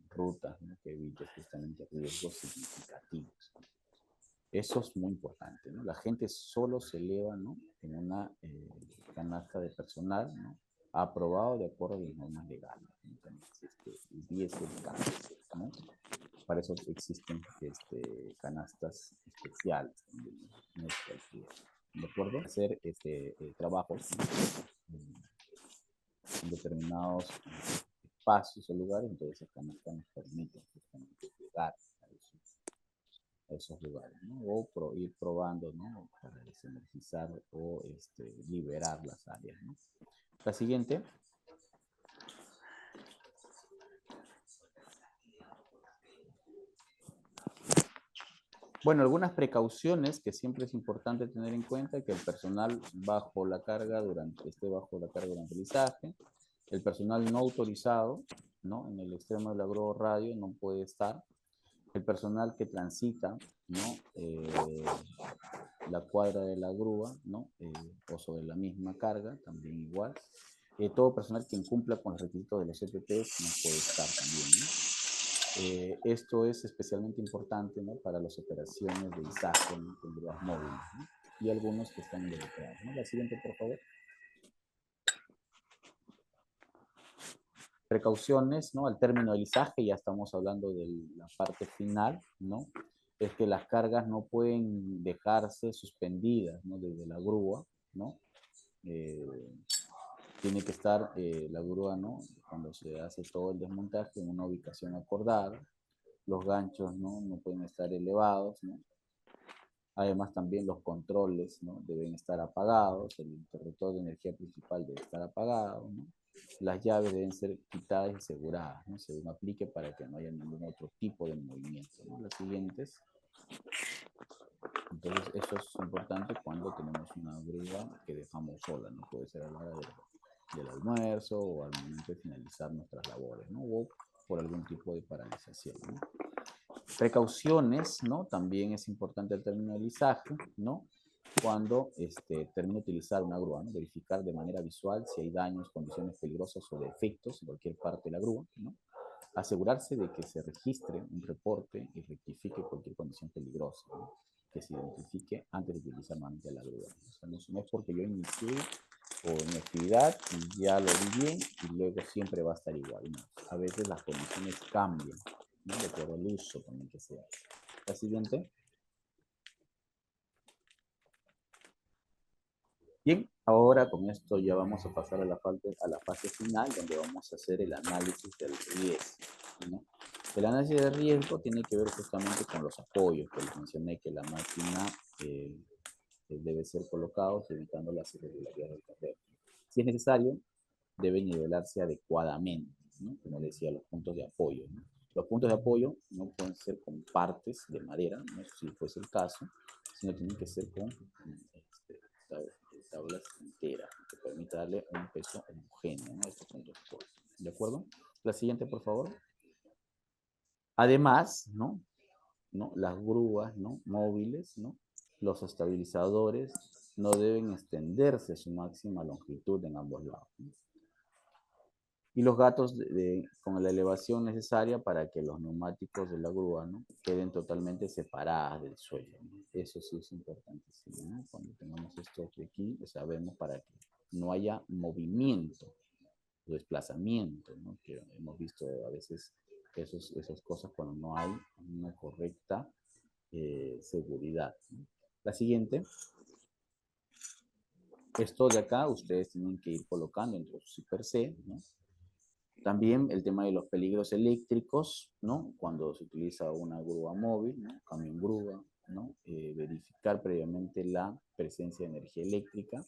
[SPEAKER 4] rutas, ¿no? Que evite justamente riesgos significativos. Eso es muy importante, ¿no? La gente solo se eleva, ¿no? En una canasta de personal, ¿no? Aprobado de acuerdo a las normas legales, ¿no? El diésel, ¿no? Para eso existen canastas especiales, ¿no? ¿De acuerdo? Hacer trabajos en determinados espacios o lugares, entonces esa canasta nos permite justamente llegar a esos lugares, ¿no? O ir probando, ¿no? Para desenergizar o liberar las áreas, ¿no? La siguiente. Bueno, algunas precauciones que siempre es importante tener en cuenta: que el personal bajo la carga durante el izaje, el personal no autorizado, ¿no? En el extremo del agro radio no puede estar. El personal que transita, ¿no? La cuadra de la grúa, ¿no? O sobre la misma carga, también igual. Todo personal que incumpla con los requisitos de los CPPs no puede estar también, ¿no? Esto es especialmente importante, ¿no? Para las operaciones de izaje, ¿no? Con grúas móviles, ¿no? Y algunos que están involucrados, ¿no? La siguiente, por favor. Precauciones, ¿no? Al término del izaje, ya estamos hablando de la parte final, ¿no? Es que las cargas no pueden dejarse suspendidas, ¿no? Desde la grúa, ¿no? Tiene que estar la grúa, ¿no? Cuando se hace todo el desmontaje en una ubicación acordada. Los ganchos, ¿no? No pueden estar elevados, ¿no? Además también los controles, ¿no? Deben estar apagados, el interruptor de energía principal debe estar apagado, ¿no? Las llaves deben ser quitadas y aseguradas, ¿no? Según aplique para que no haya ningún otro tipo de movimiento, ¿no? Las siguientes. Entonces eso es importante cuando tenemos una grúa que dejamos sola, ¿no? Puede ser a la hora del almuerzo o al momento de finalizar nuestras labores, ¿no? O por algún tipo de paralización, ¿no? Precauciones, ¿no? También es importante el término del izaje, ¿no? Cuando termine de utilizar una grúa, ¿no? Verificar de manera visual si hay daños, condiciones peligrosas o defectos en cualquier parte de la grúa, ¿no? Asegurarse de que se registre un reporte y rectifique cualquier condición peligrosa, ¿no? Que se identifique antes de utilizar nuevamente la grúa. O sea, no es porque yo inicié o mi actividad y ya lo vi bien y luego siempre va a estar igual, ¿no? A veces las condiciones cambian, ¿no? De acuerdo al uso también que se hace. La siguiente. Bien, ahora con esto ya vamos a pasar a la fase final, donde vamos a hacer el análisis del riesgo, ¿no? El análisis de riesgo tiene que ver justamente con los apoyos, que les mencioné que la máquina debe ser colocada evitando las irregularidades del terreno. Si es necesario, debe nivelarse adecuadamente, ¿no? Como decía, los puntos de apoyo, ¿no? Los puntos de apoyo no pueden ser con partes de madera, ¿no? Si fuese el caso, sino tienen que ser con tablas enteras, que permita darle un peso homogéneo, ¿no? Estos puntos de apoyo. ¿De acuerdo? La siguiente, por favor. Además, ¿no? Las grúas, ¿no? Móviles, ¿no? Los estabilizadores no deben extenderse su máxima longitud en ambos lados, ¿no? Y los gatos con la elevación necesaria para que los neumáticos de la grúa, ¿no? Queden totalmente separadas del suelo, ¿no? Eso sí es importantísimo, ¿no? Cuando tengamos esto aquí, sabemos para que no haya movimiento, desplazamiento, ¿no? Que hemos visto a veces esas cosas cuando no hay una correcta seguridad, ¿no? La siguiente. Esto de acá ustedes tienen que ir colocando entre su per se, ¿no? También el tema de los peligros eléctricos, ¿no? Cuando se utiliza una grúa móvil, ¿no? Camión grúa, ¿no? Verificar previamente la presencia de energía eléctrica.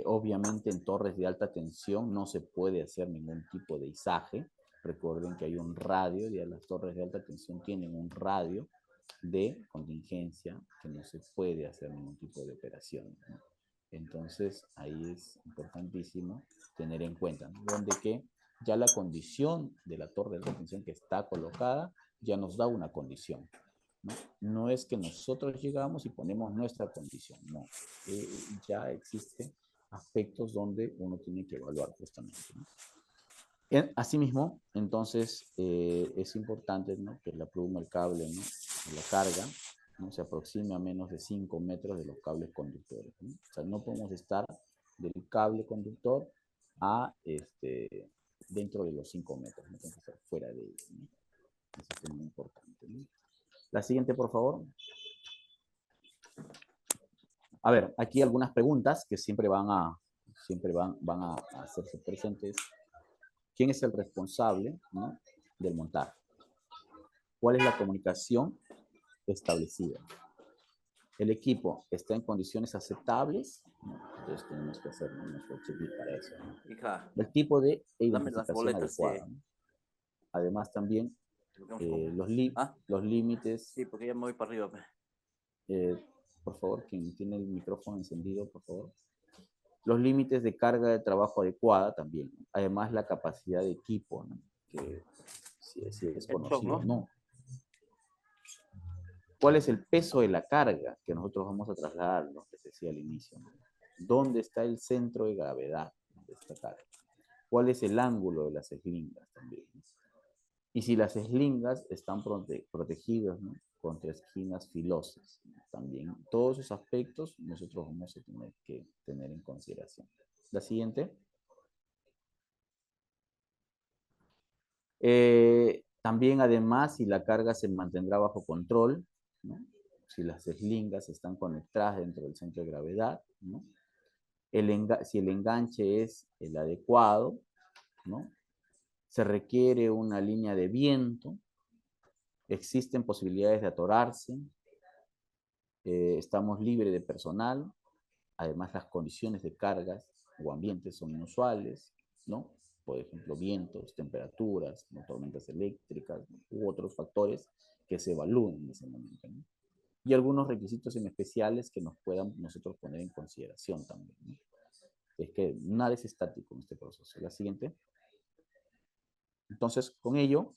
[SPEAKER 4] Obviamente en torres de alta tensión no se puede hacer ningún tipo de izaje. Recuerden que hay un radio, ya las torres de alta tensión tienen un radio de contingencia que no se puede hacer ningún tipo de operación, ¿no? Entonces ahí es importantísimo tener en cuenta, ¿no? Donde que ya la condición de la torre de tensión que está colocada ya nos da una condición, ¿no? No es que nosotros llegamos y ponemos nuestra condición, no. Ya existen aspectos donde uno tiene que evaluar justamente, ¿no? Asimismo, entonces, es importante, ¿no? Que la pluma, el cable, ¿no? La carga, ¿no? Se aproxime a menos de 5 metros de los cables conductores, ¿no? O sea, no podemos estar del cable conductor a dentro de los 5 metros, no tenemos que estar fuera de ellos, ¿no? Eso es muy importante, ¿no? La siguiente, por favor. A ver, aquí algunas preguntas que siempre van a hacerse presentes. ¿Quién es el responsable, ¿no? Del montaje? ¿Cuál es la comunicación establecida? ¿El equipo está en condiciones aceptables? ¿No? Entonces tenemos que hacer nuestro check para eso, ¿no?
[SPEAKER 5] Hija,
[SPEAKER 4] El tipo de
[SPEAKER 5] dame las
[SPEAKER 4] identificación
[SPEAKER 5] boletas
[SPEAKER 4] adecuada, ¿no? Además también
[SPEAKER 5] ¿Ah?
[SPEAKER 4] los límites.
[SPEAKER 5] Sí, porque ya me voy para arriba.
[SPEAKER 4] Por favor, quien tiene el micrófono encendido, por favor. Los límites de carga de trabajo adecuada también, ¿no? Además la capacidad de equipo, ¿no? Que si es conocido o no. ¿Cuál es el peso de la carga que nosotros vamos a trasladar? Lo que decía al inicio, ¿no? ¿Dónde está el centro de gravedad de esta carga? ¿Cuál es el ángulo de las eslingas también? Y si las eslingas están protegidas, ¿no?, contra esquinas filosas, ¿no? También todos esos aspectos nosotros vamos a tener que tener en consideración. La siguiente. También, además, si la carga se mantendrá bajo control, ¿no? Si las eslingas están conectadas dentro del centro de gravedad, ¿no? Si el enganche es el adecuado, ¿no? Se requiere una línea de viento, existen posibilidades de atorarse, estamos libres de personal, además las condiciones de cargas o ambientes son inusuales, ¿no? Por ejemplo, vientos, temperaturas, ¿no?, tormentas eléctricas, ¿no?, u otros factores que se evalúen en ese momento, ¿no? Y algunos requisitos en especiales que nos puedan nosotros poner en consideración también, ¿no? Es que nada es estático en este proceso. La siguiente. Entonces, con ello,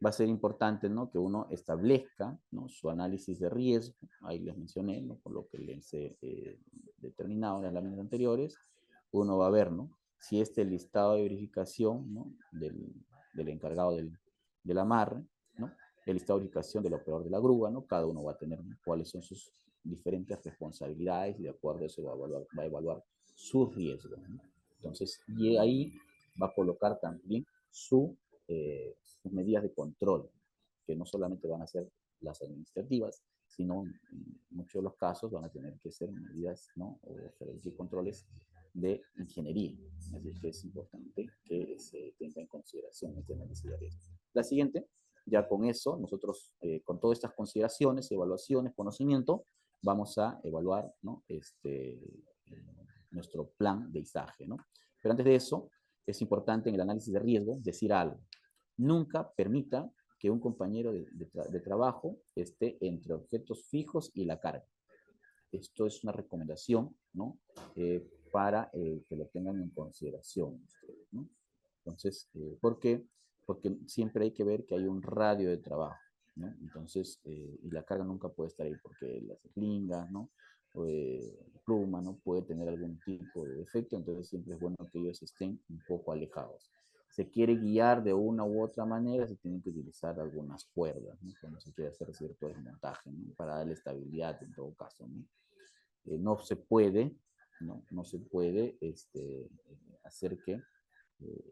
[SPEAKER 4] va a ser importante, ¿no?, que uno establezca, ¿no?, su análisis de riesgo. Ahí les mencioné, ¿no?, por lo que les he determinado en las láminas anteriores. Uno va a ver, ¿no?, si este listado de verificación, ¿no?, del encargado del amarre, ¿no?, el listado de verificación del operador de la grúa, ¿no?, cada uno va a tener, ¿no?, cuáles son sus diferentes responsabilidades y de acuerdo a eso va a evaluar sus riesgos, ¿no? Entonces, y ahí va a colocar también sus medidas de control, que no solamente van a ser las administrativas, sino en muchos de los casos van a tener que ser medidas, ¿no?, o diferentes controles de ingeniería. Así que es importante que se tenga en consideración este análisis de riesgo. La siguiente, ya con eso, nosotros, con todas estas consideraciones, evaluaciones, conocimiento, vamos a evaluar, ¿no?, nuestro plan de izaje, ¿no? Pero antes de eso, es importante en el análisis de riesgo decir algo. Nunca permita que un compañero de trabajo esté entre objetos fijos y la carga. Esto es una recomendación, ¿no?, para que lo tengan en consideración ustedes, ¿no? Entonces, ¿por qué? Porque siempre hay que ver que hay un radio de trabajo, ¿no? Entonces, y la carga nunca puede estar ahí porque las eslingas, ¿no?, o pluma, ¿no?, puede tener algún tipo de defecto, entonces siempre es bueno que ellos estén un poco alejados. Se quiere guiar de una u otra manera, se tienen que utilizar algunas cuerdas, ¿no?, cuando se quiere hacer cierto desmontaje, ¿no?, para darle estabilidad en todo caso, ¿no? No se puede, no se puede hacer que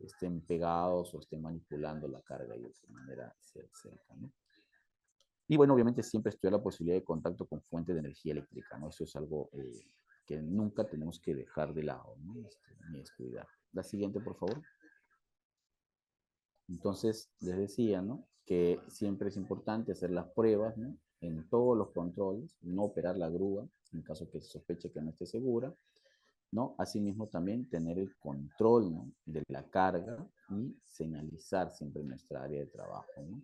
[SPEAKER 4] estén pegados o estén manipulando la carga de manera cerca, ¿no? Y bueno, obviamente siempre estudiar la posibilidad de contacto con fuente de energía eléctrica, ¿no? Eso es algo que nunca tenemos que dejar de lado, ¿no?, ni descuidar. La siguiente, por favor. Entonces, les decía, ¿no?, que siempre es importante hacer las pruebas, ¿no?, en todos los controles, no operar la grúa en caso que se sospeche que no esté segura, ¿no? Asimismo, también tener el control, ¿no?, de la carga y señalizar siempre nuestra área de trabajo, ¿no?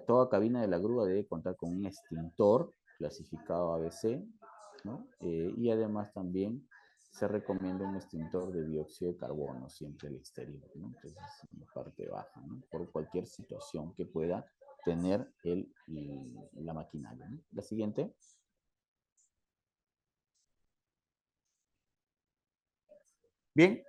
[SPEAKER 4] Toda cabina de la grúa debe contar con un extintor clasificado ABC, ¿no? Y además también se recomienda un extintor de dióxido de carbono siempre al exterior, ¿no? Entonces, en la parte baja, ¿no?, por cualquier situación que pueda tener la maquinaria, ¿no? La siguiente. Bien,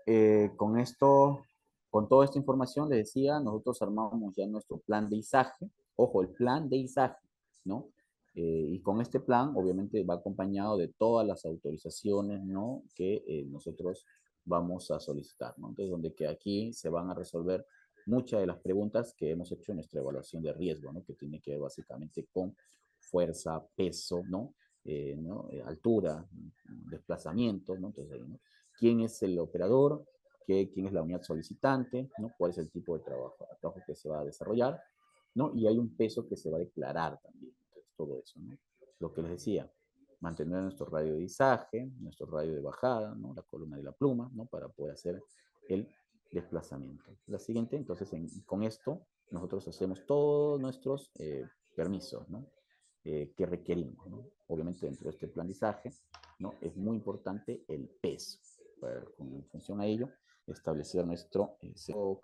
[SPEAKER 4] con esto, con toda esta información, les decía, nosotros armamos ya nuestro plan de izaje. Ojo, el plan de izaje, ¿no? Y con este plan, obviamente, va acompañado de todas las autorizaciones, ¿no?, que nosotros vamos a solicitar, ¿no? Entonces, donde que aquí se van a resolver muchas de las preguntas que hemos hecho en nuestra evaluación de riesgo, ¿no?, que tiene que ver básicamente con fuerza, peso, ¿no? Altura, desplazamiento, ¿no? Entonces, ¿no?, quién es el operador, quién es la unidad solicitante, ¿no?, cuál es el tipo de trabajo que se va a desarrollar, ¿no? Y hay un peso que se va a declarar también. Entonces, todo eso, ¿no? Lo que les decía, mantener nuestro radio de izaje, nuestro radio de bajada, ¿no?, la columna de la pluma, ¿no?, para poder hacer el desplazamiento. La siguiente, entonces, con esto, nosotros hacemos todos nuestros permisos, ¿no?, que requerimos, ¿no? Obviamente, dentro de este plan de izaje, ¿no?, es muy importante el peso. En función a ello, establecer nuestro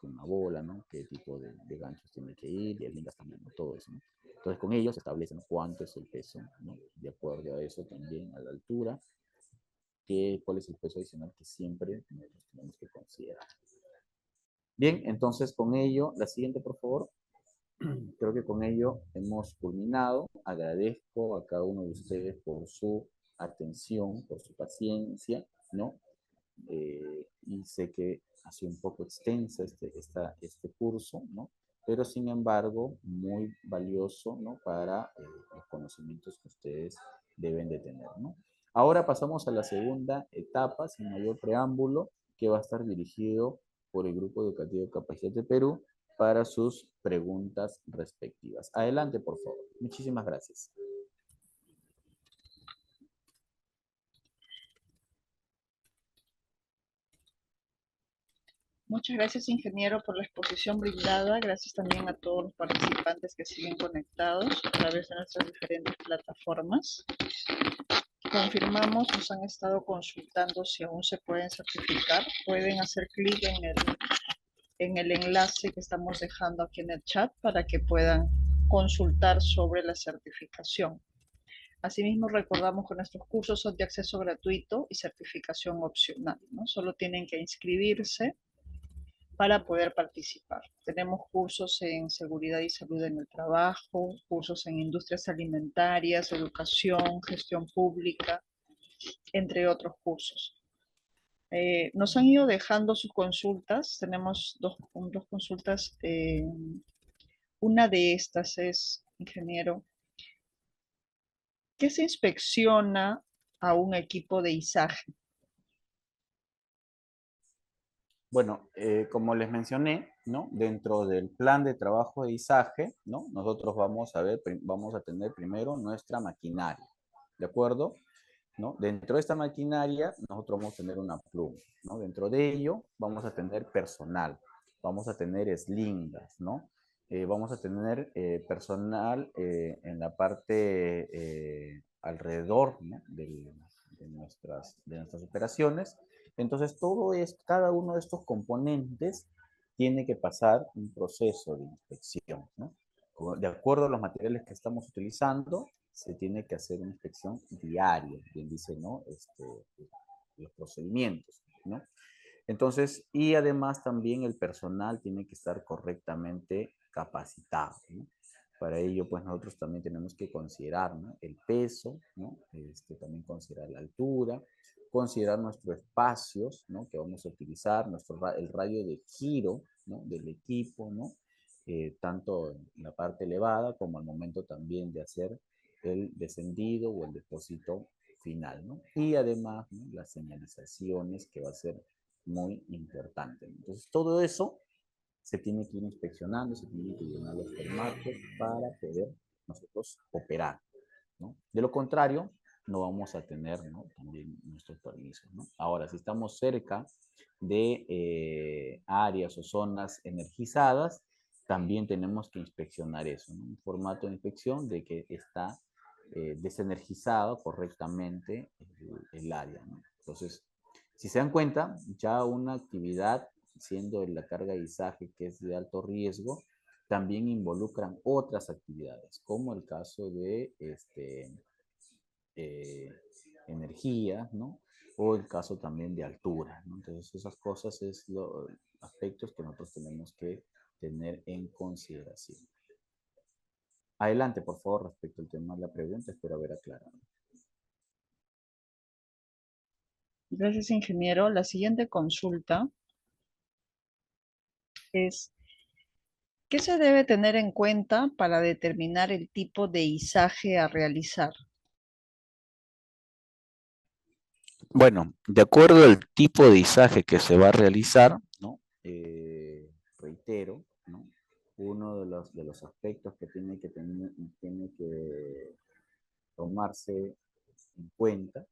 [SPEAKER 4] una bola, ¿no?, qué tipo de ganchos tiene que ir, y el lingas también, ¿no?, todo eso, ¿no? Entonces, con ellos se establece, ¿no?, cuánto es el peso, ¿no? De acuerdo a eso también, a la altura, cuál es el peso adicional que siempre nosotros tenemos que considerar. Bien, entonces con ello, la siguiente, por favor. Creo que con ello hemos culminado. Agradezco a cada uno de ustedes por su atención, por su paciencia, ¿no? Y sé que ha sido un poco extensa este curso, ¿no? Pero sin embargo, muy valioso, ¿no?, para los conocimientos que ustedes deben de tener, ¿no? Ahora pasamos a la segunda etapa, sin mayor preámbulo, que va a estar dirigido por el Grupo Educativo Capacítate Perú para sus preguntas respectivas. Adelante, por favor. Muchísimas gracias.
[SPEAKER 2] Muchas gracias, ingeniero, por la exposición brindada. Gracias también a todos los participantes que siguen conectados a través de nuestras diferentes plataformas. Confirmamos, nos han estado consultando si aún se pueden certificar. Pueden hacer clic en el enlace que estamos dejando aquí en el chat para que puedan consultar sobre la certificación. Asimismo, recordamos que nuestros cursos son de acceso gratuito y certificación opcional, ¿no? Solo tienen que inscribirse para poder participar. Tenemos cursos en seguridad y salud en el trabajo, cursos en industrias alimentarias, educación, gestión pública, entre otros cursos. Nos han ido dejando sus consultas. Tenemos dos consultas. Una de estas es, ingeniero, ¿qué se inspecciona a un equipo de izaje?
[SPEAKER 4] Bueno, como les mencioné, ¿no?, dentro del plan de trabajo de izaje, ¿no?, nosotros vamos a tener primero nuestra maquinaria, ¿de acuerdo? ¿No? Dentro de esta maquinaria, nosotros vamos a tener una pluma, ¿no? Dentro de ello, vamos a tener personal, vamos a tener slingas, ¿no? Vamos a tener personal en la parte alrededor, ¿no?, de nuestras operaciones. Entonces, cada uno de estos componentes tiene que pasar un proceso de inspección, ¿no? De acuerdo a los materiales que estamos utilizando, se tiene que hacer una inspección diaria, bien dice, ¿no?, los procedimientos, ¿no? Entonces, y además también el personal tiene que estar correctamente capacitado, ¿no? Para ello, pues nosotros también tenemos que considerar, ¿no?, el peso, ¿no? También considerar la altura, considerar nuestros espacios, ¿no?, que vamos a utilizar, el radio de giro, ¿no?, del equipo, ¿no?, tanto en la parte elevada como al momento también de hacer el descendido o el depósito final, ¿no? Y además, ¿no?, las señalizaciones, que va a ser muy importante. Entonces, todo eso se tiene que ir inspeccionando, se tiene que llenar los formatos para poder nosotros operar, ¿no? De lo contrario, no vamos a tener, ¿no?, también nuestros permisos, ¿no? Ahora, si estamos cerca de áreas o zonas energizadas, también tenemos que inspeccionar eso, ¿no? Un formato de inspección de que está desenergizado correctamente el área, ¿no? Entonces, si se dan cuenta, ya una actividad, siendo la carga de izaje que es de alto riesgo, también involucran otras actividades, como el caso de energía, ¿no?, o el caso también de altura, ¿no? Entonces, esas cosas es los aspectos que nosotros tenemos que tener en consideración. Adelante, por favor, respecto al tema de la pregunta, espero haber aclarado.
[SPEAKER 2] Gracias, ingeniero. La siguiente consulta es, ¿qué se debe tener en cuenta para determinar el tipo de izaje a realizar?
[SPEAKER 4] Bueno, de acuerdo al tipo de izaje que se va a realizar, ¿no?, reitero, ¿no?, uno de los aspectos que tiene que tomarse en cuenta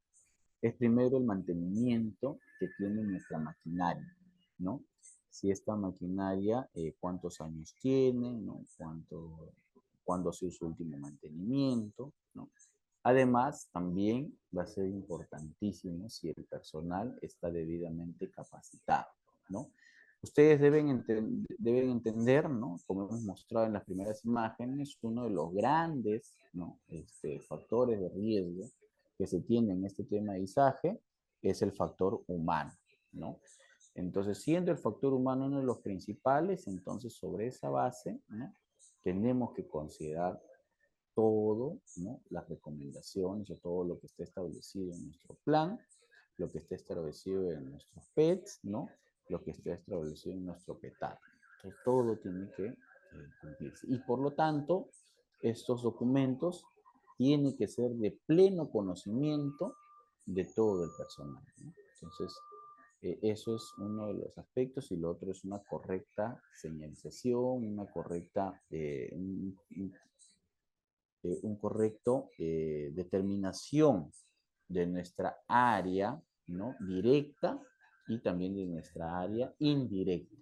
[SPEAKER 4] es primero el mantenimiento que tiene nuestra maquinaria, ¿no? Si esta maquinaria, cuántos años tiene, ¿no?, cuándo ha sido su último mantenimiento, ¿no? Además, también va a ser importantísimo si el personal está debidamente capacitado, ¿no? Ustedes deben entender, ¿no? Como hemos mostrado en las primeras imágenes, uno de los grandes, ¿no? Factores de riesgo que se tiene en este tema de izaje es el factor humano, ¿no? Entonces, siendo el factor humano uno de los principales, entonces sobre esa base, ¿no? Tenemos que considerar todo, ¿no? Las recomendaciones o todo lo que está establecido en nuestro plan, lo que está establecido en nuestros PETs, ¿no? Lo que está establecido en nuestro PETAR. Entonces, todo tiene que cumplirse. Y por lo tanto, estos documentos tienen que ser de pleno conocimiento de todo el personal, ¿no? Entonces, eso es uno de los aspectos y lo otro es una correcta señalización, una correcta, un correcto determinación de nuestra área, ¿no? Directa y también de nuestra área indirecta.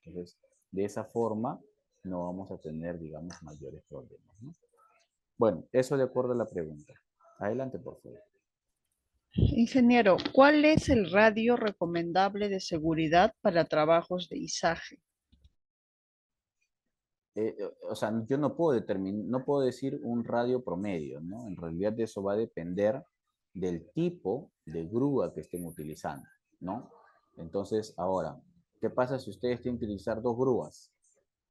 [SPEAKER 4] Entonces, de esa forma no vamos a tener, digamos, mayores problemas, ¿no? Bueno, eso de acuerdo a la pregunta. Adelante, por favor.
[SPEAKER 2] Ingeniero, ¿cuál es el radio recomendable de seguridad para trabajos de izaje?
[SPEAKER 4] O sea, yo no puedo determinar, no puedo decir un radio promedio, ¿no? En realidad eso va a depender del tipo de grúa que estén utilizando, ¿no? Entonces, ahora, ¿qué pasa si ustedes tienen que utilizar 2 grúas,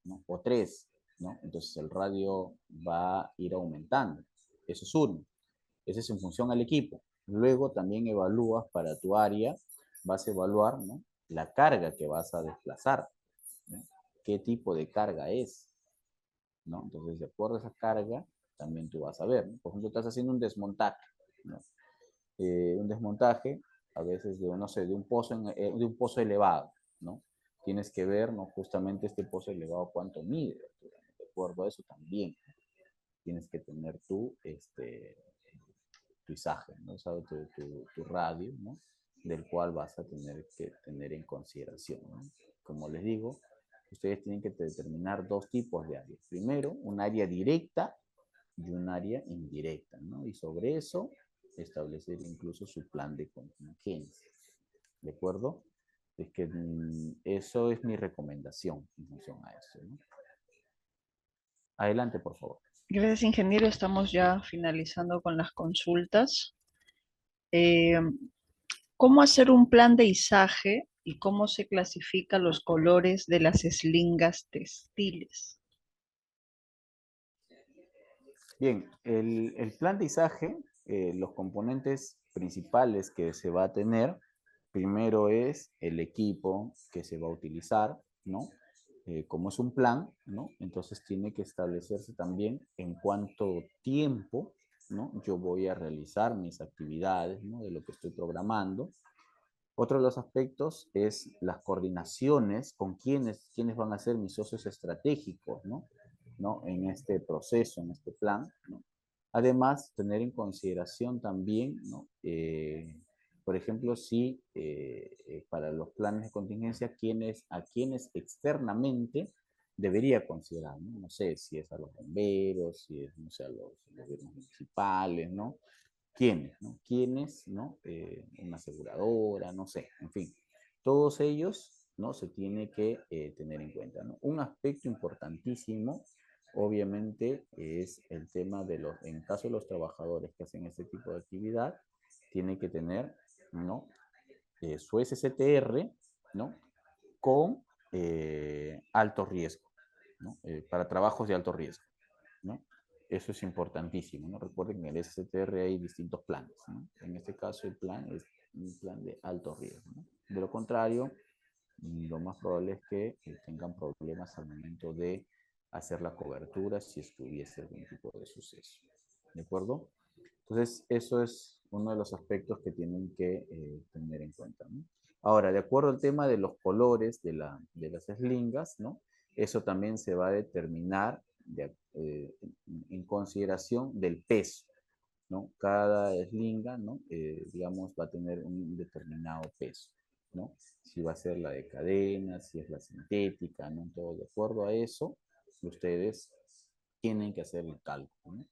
[SPEAKER 4] ¿no? O 3, ¿no? Entonces el radio va a ir aumentando. Eso es uno. Ese es en función al equipo. Luego también evalúas para tu área, vas a evaluar, ¿no? La carga que vas a desplazar, ¿no? ¿Qué tipo de carga es? ¿No? Entonces, de acuerdo a esa carga, también tú vas a ver, ¿no? Por ejemplo, estás haciendo un desmontaje, ¿no? Un desmontaje, a veces, de, no sé, de un pozo elevado, ¿no? Tienes que ver, ¿no? Justamente este pozo elevado, cuánto mide. De acuerdo a eso también tienes que tener tu izaje, ¿no? O sea, tu radio, ¿no? Del cual vas a tener que tener en consideración, ¿no? Como les digo, ustedes tienen que determinar 2 tipos de áreas. Primero, un área directa y un área indirecta, ¿no? Y sobre eso, establecer incluso su plan de contingencia, ¿de acuerdo? Es que eso es mi recomendación en función a eso, ¿no? Adelante, por favor.
[SPEAKER 2] Gracias, ingeniero. Estamos ya finalizando con las consultas. Eh, ¿Cómo hacer un plan de izaje y cómo se clasifican los colores de las eslingas textiles?
[SPEAKER 4] Bien, el plan de izaje, los componentes principales que se va a tener, primero es el equipo que se va a utilizar, ¿no? Como es un plan, ¿no? Entonces tiene que establecerse también en cuánto tiempo, ¿no? Yo voy a realizar mis actividades, ¿no? De lo que estoy programando. Otro de los aspectos es las coordinaciones con quiénes van a ser mis socios estratégicos, ¿no? En este proceso, en este plan, ¿no? Además, tener en consideración también, ¿no? Por ejemplo, si para los planes de contingencia, a quienes externamente debería considerar, ¿no? No sé si es a los bomberos, si es, no sé, a los gobiernos municipales, ¿no? ¿Quiénes, no? ¿Quiénes, no? Una aseguradora, no sé, en fin. Todos ellos, ¿no? Se tiene que tener en cuenta, ¿no? Un aspecto importantísimo, obviamente, es el tema de en caso de los trabajadores que hacen este tipo de actividad, tienen que tener, ¿no? Su SCTR, ¿no? Con alto riesgo, ¿no? Para trabajos de alto riesgo, ¿no? Eso es importantísimo, ¿no? Recuerden que en el SCTR hay distintos planes, ¿no? En este caso el plan es un plan de alto riesgo, ¿no? De lo contrario, lo más probable es que tengan problemas al momento de hacer la cobertura si es que hubiese algún tipo de suceso, ¿de acuerdo? Entonces, eso es uno de los aspectos que tienen que tener en cuenta, ¿no? Ahora, de acuerdo al tema de los colores de las eslingas, ¿no? Eso también se va a determinar en consideración del peso, ¿no? Cada eslinga, ¿no? Digamos, va a tener un determinado peso, ¿no? Si va a ser la de cadena, si es la sintética, ¿no? Todo de acuerdo a eso, ustedes tienen que hacer el cálculo, ¿no?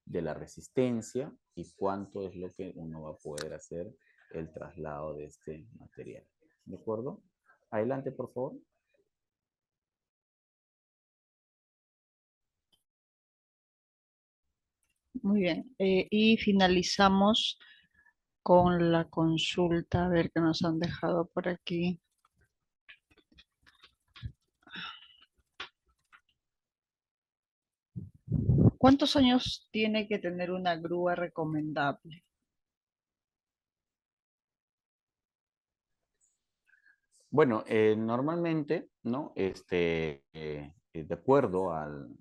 [SPEAKER 4] De la resistencia y cuánto es lo que uno va a poder hacer el traslado de este material. ¿De acuerdo? Adelante, por favor.
[SPEAKER 2] Muy bien. Y finalizamos con la consulta, a ver qué nos han dejado por aquí. ¿Cuántos años tiene que tener una grúa recomendable?
[SPEAKER 4] Bueno, normalmente, ¿no? De acuerdo al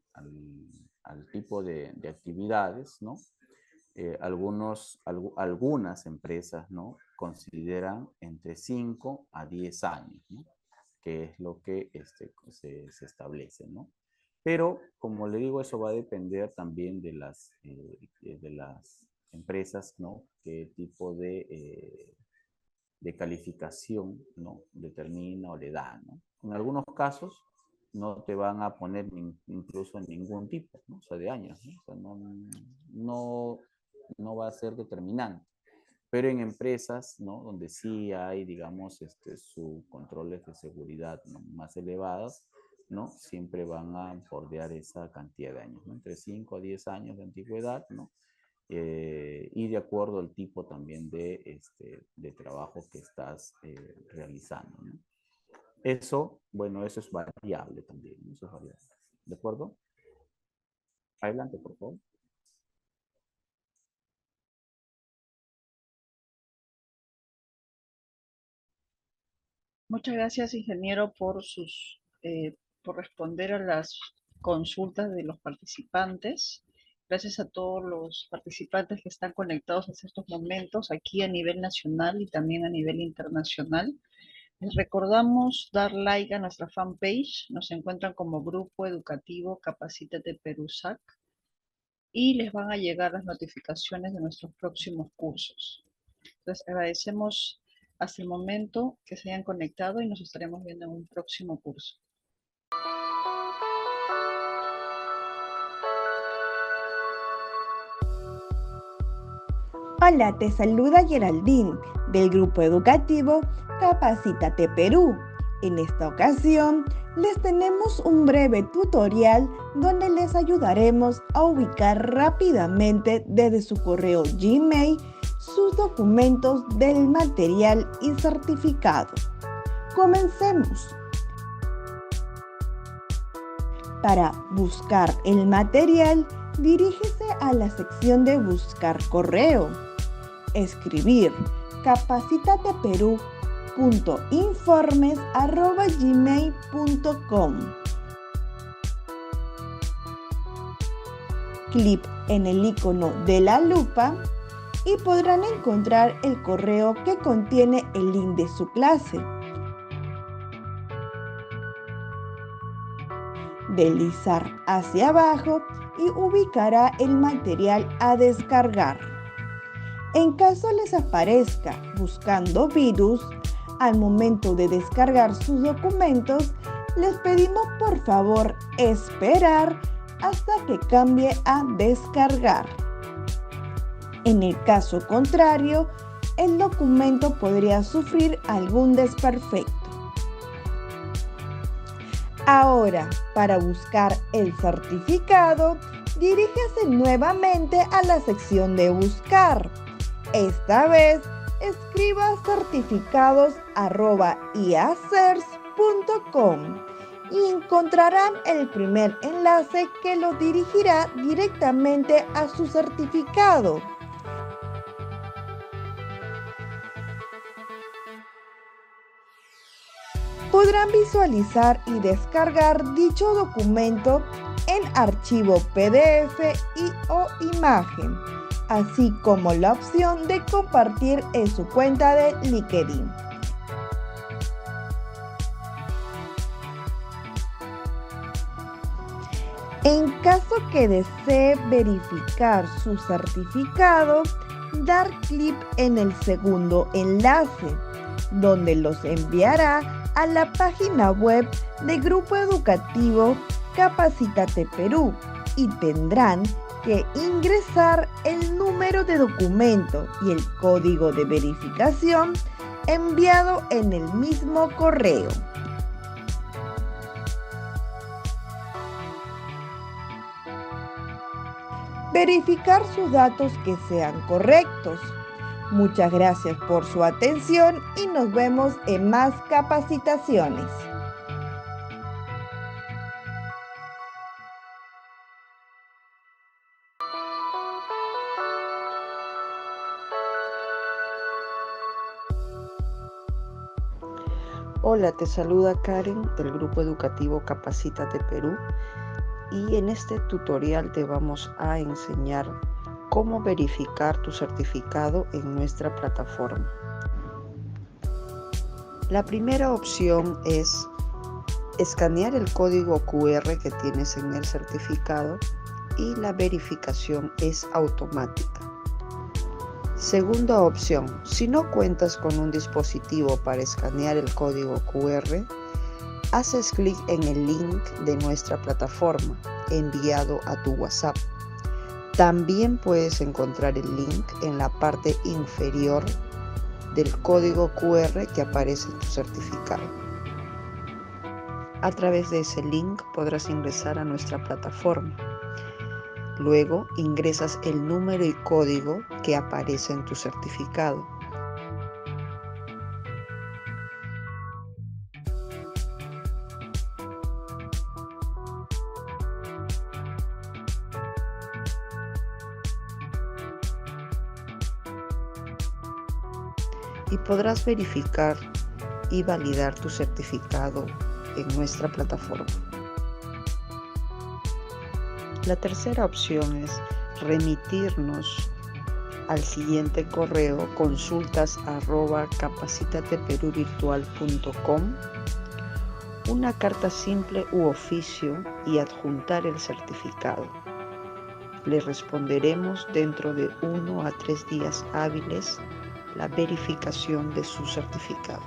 [SPEAKER 4] tipo de actividades, ¿no? Algunas empresas, ¿no? Consideran entre 5 a 10 años, ¿no? Que es lo que se establece, ¿no? Pero, como le digo, eso va a depender también de las empresas, ¿no? Qué tipo de calificación, ¿no? Determina o le da, ¿no? En algunos casos no te van a poner incluso ningún tipo, ¿no? O sea, de años, ¿no? O sea, no va a ser determinante. Pero en empresas, ¿no? Donde sí hay, digamos, sus controles de seguridad, ¿no? Más elevados, ¿no? Siempre van a bordear esa cantidad de años, ¿no? Entre 5 a 10 años de antigüedad, ¿no? Y de acuerdo al tipo también de trabajo que estás realizando, ¿no? Eso, bueno, eso es variable también, ¿no? Eso es variable. ¿De acuerdo? Adelante, por favor.
[SPEAKER 2] Muchas gracias, ingeniero, por responder a las consultas de los participantes. Gracias a todos los participantes que están conectados en estos momentos, aquí a nivel nacional y también a nivel internacional. Les recordamos dar like a nuestra fanpage. Nos encuentran como Grupo Educativo Capacítate Perú SAC y les van a llegar las notificaciones de nuestros próximos cursos. Entonces, agradecemos hasta el momento que se hayan conectado y nos estaremos viendo en un próximo curso.
[SPEAKER 6] Hola, te saluda Geraldine del Grupo Educativo Capacítate Perú. En esta ocasión les tenemos un breve tutorial donde les ayudaremos a ubicar rápidamente desde su correo Gmail sus documentos del material y certificado. Comencemos. Para buscar el material, dirígese a la sección de Buscar correo. Escribir capacitateperú.informes@gmail.com. Clic en el icono de la lupa y podrán encontrar el correo que contiene el link de su clase. Deslizar hacia abajo y ubicará el material a descargar. En caso les aparezca buscando virus, al momento de descargar sus documentos, les pedimos por favor esperar hasta que cambie a descargar. En el caso contrario, el documento podría sufrir algún desperfecto. Ahora, para buscar el certificado, dirígese nuevamente a la sección de Buscar. Esta vez, escriba certificados@iacers.com y encontrarán el primer enlace que los dirigirá directamente a su certificado. Podrán visualizar y descargar dicho documento en archivo PDF o imagen, así como la opción de compartir en su cuenta de LinkedIn. En caso que desee verificar su certificado, dar clic en el segundo enlace, donde los enviará a la página web de Grupo Educativo Capacítate Perú y tendrán que ingresar el número de documento y el código de verificación enviado en el mismo correo. Verificar sus datos que sean correctos. Muchas gracias por su atención y nos vemos en más capacitaciones.
[SPEAKER 7] Hola, te saluda Karen del Grupo Educativo Capacítate Perú y en este tutorial te vamos a enseñar cómo verificar tu certificado en nuestra plataforma. La primera opción es escanear el código QR que tienes en el certificado y la verificación es automática. Segunda opción, si no cuentas con un dispositivo para escanear el código QR, haces clic en el link de nuestra plataforma enviado a tu WhatsApp. También puedes encontrar el link en la parte inferior del código QR que aparece en tu certificado. A través de ese link podrás ingresar a nuestra plataforma. Luego ingresas el número y código que aparece en tu certificado. Y podrás verificar y validar tu certificado en nuestra plataforma. La tercera opción es remitirnos al siguiente correo consultas@capacitateperuvirtual.com una carta simple u oficio y adjuntar el certificado. Le responderemos dentro de 1 a 3 días hábiles la verificación de su certificado.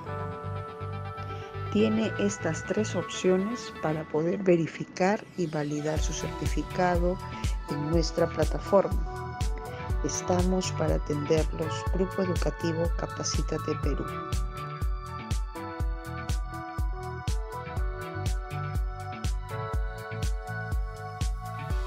[SPEAKER 7] Tiene estas 3 opciones para poder verificar y validar su certificado en nuestra plataforma. Estamos para atenderlos, Grupo Educativo Capacítate Perú.